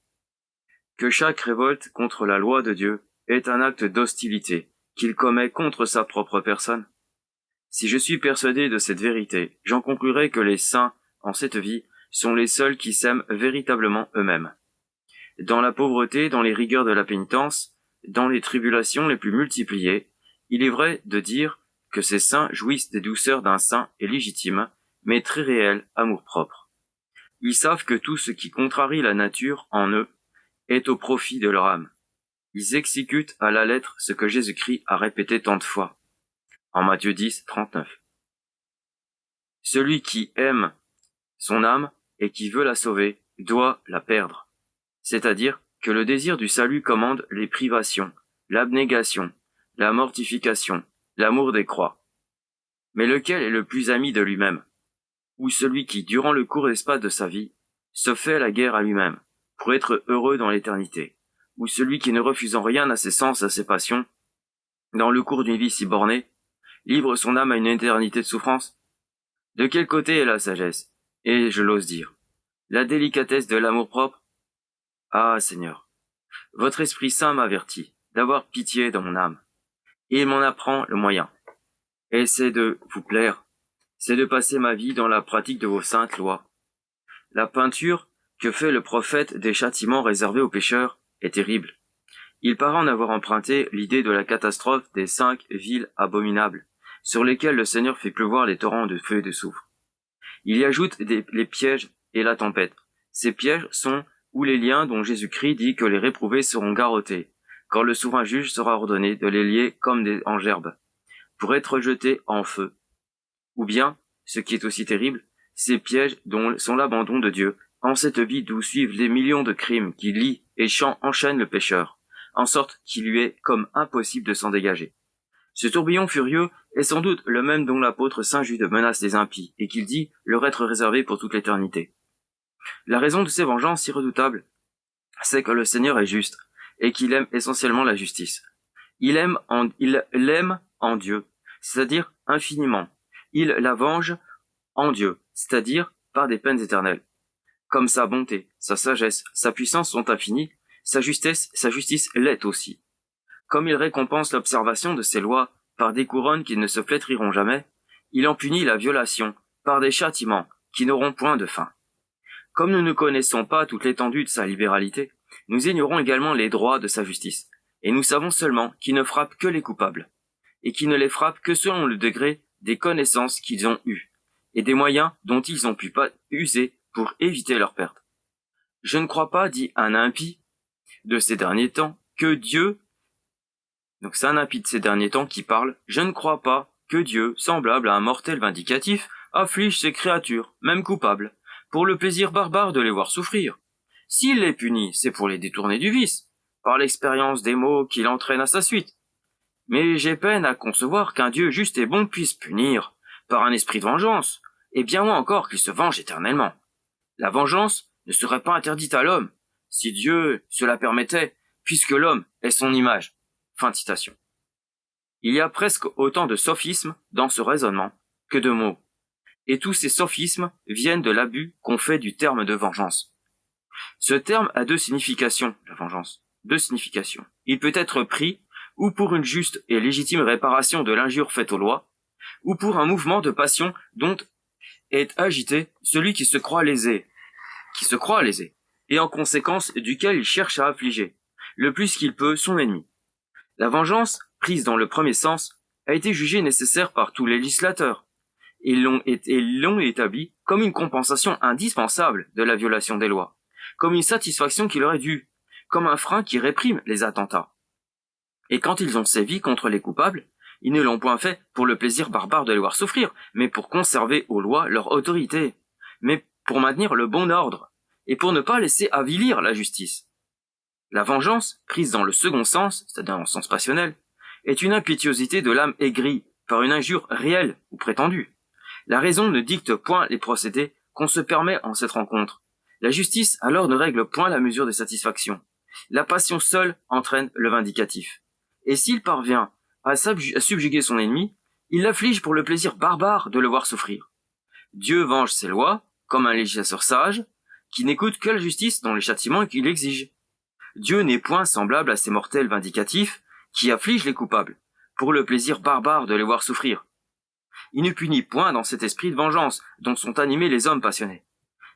Que chaque révolte contre la loi de Dieu est un acte d'hostilité qu'il commet contre sa propre personne? Si je suis persuadé de cette vérité, j'en conclurai que les saints, en cette vie, sont les seuls qui s'aiment véritablement eux-mêmes. Dans la pauvreté, dans les rigueurs de la pénitence, dans les tribulations les plus multipliées, il est vrai de dire que ces saints jouissent des douceurs d'un saint et légitime, mais très réel amour-propre. Ils savent que tout ce qui contrarie la nature en eux est au profit de leur âme. Ils exécutent à la lettre ce que Jésus-Christ a répété tant de fois, en Matthieu 10, 39. Celui qui aime son âme et qui veut la sauver doit la perdre. C'est-à-dire que le désir du salut commande les privations, l'abnégation, la mortification, l'amour des croix. Mais lequel est le plus ami de lui-même? Ou celui qui, durant le court espace de sa vie, se fait la guerre à lui-même, pour être heureux dans l'éternité? Ou celui qui, ne refusant rien à ses sens, à ses passions, dans le cours d'une vie si bornée, livre son âme à une éternité de souffrance? De quel côté est la sagesse, et, je l'ose dire, la délicatesse de l'amour-propre? Ah, Seigneur, votre Esprit Saint m'avertit d'avoir pitié de mon âme, et il m'en apprend le moyen. Et c'est de vous plaire, c'est de passer ma vie dans la pratique de vos saintes lois. La peinture que fait le prophète des châtiments réservés aux pécheurs est terrible. Il paraît en avoir emprunté l'idée de la catastrophe des 5 villes abominables, sur lesquelles le Seigneur fait pleuvoir les torrents de feu et de soufre. Il y ajoute les pièges et la tempête. Ces pièges sont où les liens dont Jésus-Christ dit que les réprouvés seront garrottés, quand le souverain juge sera ordonné de les lier comme en gerbes, pour être jetés en feu. Ou bien, ce qui est aussi terrible, ces pièges dont sont l'abandon de Dieu, en cette vie d'où suivent les millions de crimes qui lient et enchaînent le pécheur, en sorte qu'il lui est comme impossible de s'en dégager. Ce tourbillon furieux est sans doute le même dont l'apôtre Saint Jude menace les impies, et qu'il dit leur être réservé pour toute l'éternité. La raison de ces vengeances si redoutables, c'est que le Seigneur est juste, et qu'il aime essentiellement la justice. Il l'aime en Dieu, c'est-à-dire infiniment. Il la venge en Dieu, c'est-à-dire par des peines éternelles. Comme sa bonté, sa sagesse, sa puissance sont infinies, sa justice l'est aussi. Comme il récompense l'observation de ses lois par des couronnes qui ne se flétriront jamais, il en punit la violation par des châtiments qui n'auront point de fin. Comme nous ne connaissons pas toute l'étendue de sa libéralité, nous ignorons également les droits de sa justice, et nous savons seulement qu'il ne frappe que les coupables, et qu'il ne les frappe que selon le degré des connaissances qu'ils ont eues, et des moyens dont ils ont pu pas user pour éviter leur perte. Je ne crois pas, dit un impie de ces derniers temps, que Dieu, donc c'est un impie de ces derniers temps qui parle, je ne crois pas que Dieu, semblable à un mortel vindicatif, afflige ses créatures, même coupables, pour le plaisir barbare de les voir souffrir. S'il les punit, c'est pour les détourner du vice, par l'expérience des maux qu'il entraîne à sa suite. Mais j'ai peine à concevoir qu'un Dieu juste et bon puisse punir, par un esprit de vengeance, et bien moins encore qu'il se venge éternellement. La vengeance ne serait pas interdite à l'homme, si Dieu cela permettait, puisque l'homme est son image. Fin de citation. Il y a presque autant de sophismes dans ce raisonnement que de mots, et tous ces sophismes viennent de l'abus qu'on fait du terme de vengeance. Ce terme a deux significations, la vengeance. Deux significations. Il peut être pris ou pour une juste et légitime réparation de l'injure faite aux lois, ou pour un mouvement de passion dont est agité celui qui se croit lésé, et en conséquence duquel il cherche à affliger, le plus qu'il peut, son ennemi. La vengeance, prise dans le premier sens, a été jugée nécessaire par tous les législateurs, et l'ont établie comme une compensation indispensable de la violation des lois, comme une satisfaction qui leur est due, comme un frein qui réprime les attentats. Et quand ils ont sévi contre les coupables, ils ne l'ont point fait pour le plaisir barbare de les voir souffrir, mais pour conserver aux lois leur autorité, mais pour maintenir le bon ordre, et pour ne pas laisser avilir la justice. La vengeance, prise dans le second sens, c'est-à-dire dans le sens passionnel, est une impétuosité de l'âme aigrie par une injure réelle ou prétendue. La raison ne dicte point les procédés qu'on se permet en cette rencontre. La justice alors ne règle point la mesure de satisfaction. La passion seule entraîne le vindicatif. Et s'il parvient à subjuguer son ennemi, il l'afflige pour le plaisir barbare de le voir souffrir. Dieu venge ses lois, comme un législateur sage, qui n'écoute que la justice dans les châtiments qu'il exige. Dieu n'est point semblable à ces mortels vindicatifs qui affligent les coupables, pour le plaisir barbare de les voir souffrir. Il ne punit point dans cet esprit de vengeance dont sont animés les hommes passionnés.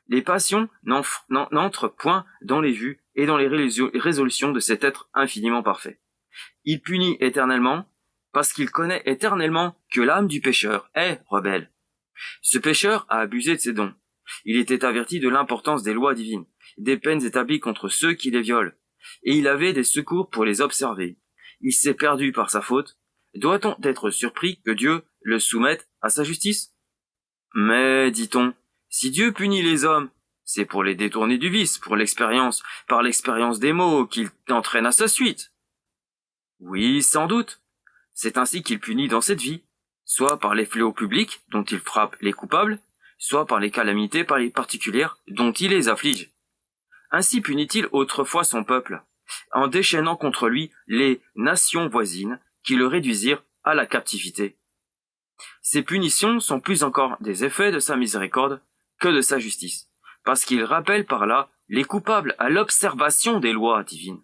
Les passions n'entrent point dans les vues et dans les résolutions de cet être infiniment parfait. Il punit éternellement parce qu'il connaît éternellement que l'âme du pécheur est rebelle. Ce pécheur a abusé de ses dons. Il était averti de l'importance des lois divines, des peines établies contre ceux qui les violent, et il avait des secours pour les observer. Il s'est perdu par sa faute. Doit-on être surpris que Dieu le soumette à sa justice? Mais, dit-on, si Dieu punit les hommes, c'est pour les détourner du vice, par l'expérience des maux qu'il entraîne à sa suite. Oui, sans doute. C'est ainsi qu'il punit dans cette vie soit par les fléaux publics dont il frappe les coupables, soit par les calamités particulières dont il les afflige. Ainsi punit-il autrefois son peuple, en déchaînant contre lui les nations voisines qui le réduisirent à la captivité. Ces punitions sont plus encore des effets de sa miséricorde que de sa justice, parce qu'il rappelle par là les coupables à l'observation des lois divines,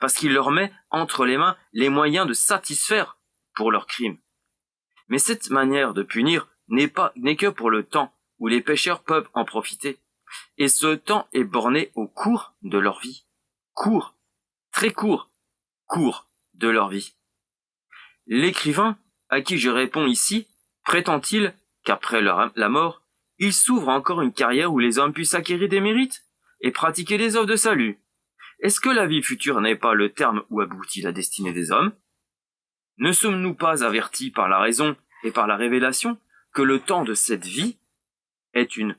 parce qu'il leur met entre les mains les moyens de satisfaire pour leurs crimes. Mais cette manière de punir n'est que pour le temps où les pécheurs peuvent en profiter, et ce temps est borné au cours de leur vie. Court, très court de leur vie. L'écrivain, à qui je réponds ici, prétend-il qu'après la mort, il s'ouvre encore une carrière où les hommes puissent acquérir des mérites et pratiquer des œuvres de salut? Est-ce que la vie future n'est pas le terme où aboutit la destinée des hommes? Ne sommes-nous pas avertis par la raison et par la révélation que le temps de cette vie est une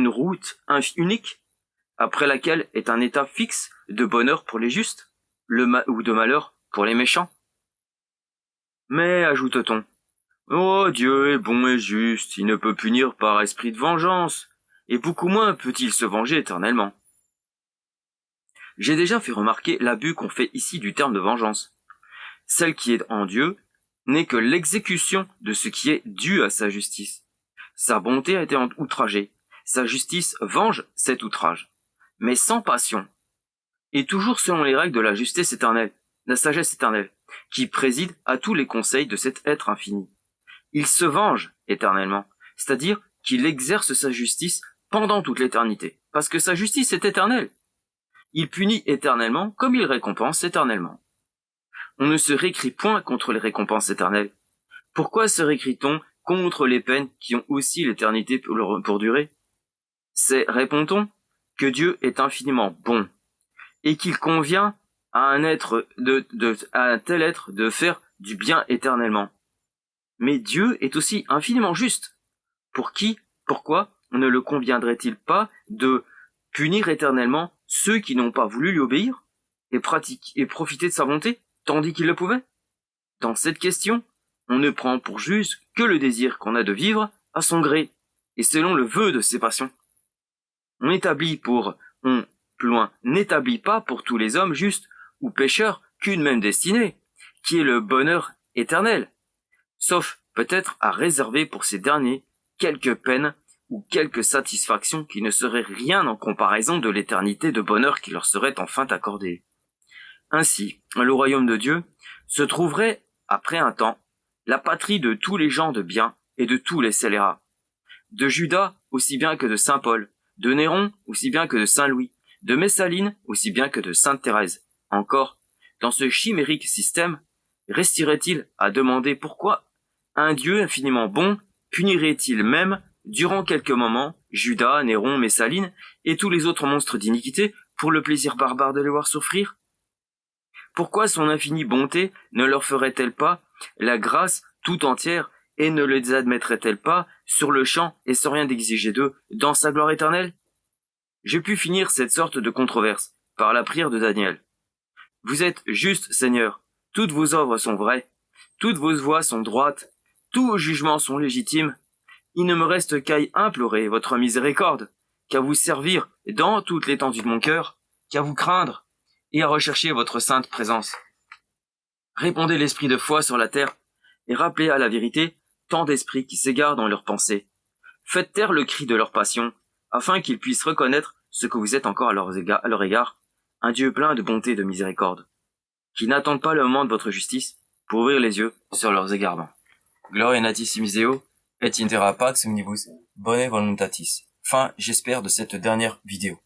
route unique, après laquelle est un état fixe de bonheur pour les justes, ou de malheur pour les méchants? Mais, ajoute-t-on, oh, Dieu est bon et juste, il ne peut punir par esprit de vengeance, et beaucoup moins peut-il se venger éternellement. J'ai déjà fait remarquer l'abus qu'on fait ici du terme de vengeance. Celle qui est en Dieu n'est que l'exécution de ce qui est dû à sa justice. Sa bonté a été outragée, sa justice venge cet outrage, mais sans passion, et toujours selon les règles de la justesse éternelle, la sagesse éternelle, qui préside à tous les conseils de cet être infini. Il se venge éternellement, c'est-à-dire qu'il exerce sa justice pendant toute l'éternité, parce que sa justice est éternelle. Il punit éternellement comme il récompense éternellement. On ne se récrit point contre les récompenses éternelles. Pourquoi se récrit-on contre les peines qui ont aussi l'éternité pour durer? C'est, répond-on, que Dieu est infiniment bon, et qu'il convient à un tel être de faire du bien éternellement. Mais Dieu est aussi infiniment juste. Pourquoi ne le conviendrait-il pas de punir éternellement ceux qui n'ont pas voulu lui obéir et profiter de sa bonté, tandis qu'il le pouvait? Dans cette question, on ne prend pour juge que le désir qu'on a de vivre à son gré, et selon le vœu de ses passions. On n'établit pas pour tous les hommes justes ou pécheurs qu'une même destinée, qui est le bonheur éternel, sauf peut-être à réserver pour ces derniers quelques peines ou quelques satisfactions qui ne seraient rien en comparaison de l'éternité de bonheur qui leur serait enfin accordée. Ainsi, le royaume de Dieu se trouverait, après un temps, la patrie de tous les gens de bien et de tous les scélérats, de Judas aussi bien que de saint Paul, de Néron aussi bien que de saint Louis, de Messaline aussi bien que de sainte Thérèse. Encore, dans ce chimérique système, resterait-il à demander pourquoi un Dieu infiniment bon punirait-il même, durant quelques moments, Judas, Néron, Messaline et tous les autres monstres d'iniquité pour le plaisir barbare de les voir souffrir? Pourquoi son infinie bonté ne leur ferait-elle pas la grâce tout entière et ne les admettrait-elle pas sur le champ et sans rien exiger d'eux dans sa gloire éternelle? J'ai pu finir cette sorte de controverse par la prière de Daniel. Vous êtes juste, Seigneur, toutes vos œuvres sont vraies, toutes vos voies sont droites, tous vos jugements sont légitimes. Il ne me reste qu'à y implorer votre miséricorde, qu'à vous servir dans toute l'étendue de mon cœur, qu'à vous craindre et à rechercher votre sainte présence. Répandez l'esprit de foi sur la terre et rappelez à la vérité tant d'esprits qui s'égarent dans leurs pensées. Faites taire le cri de leur passion, afin qu'ils puissent reconnaître ce que vous êtes encore à leur égard, un Dieu plein de bonté et de miséricorde, qui n'attendent pas le moment de votre justice pour ouvrir les yeux sur leurs égarements. Gloria natissimis Deo, et intera pax omnibus bone voluntatis. Fin, j'espère, de cette dernière vidéo.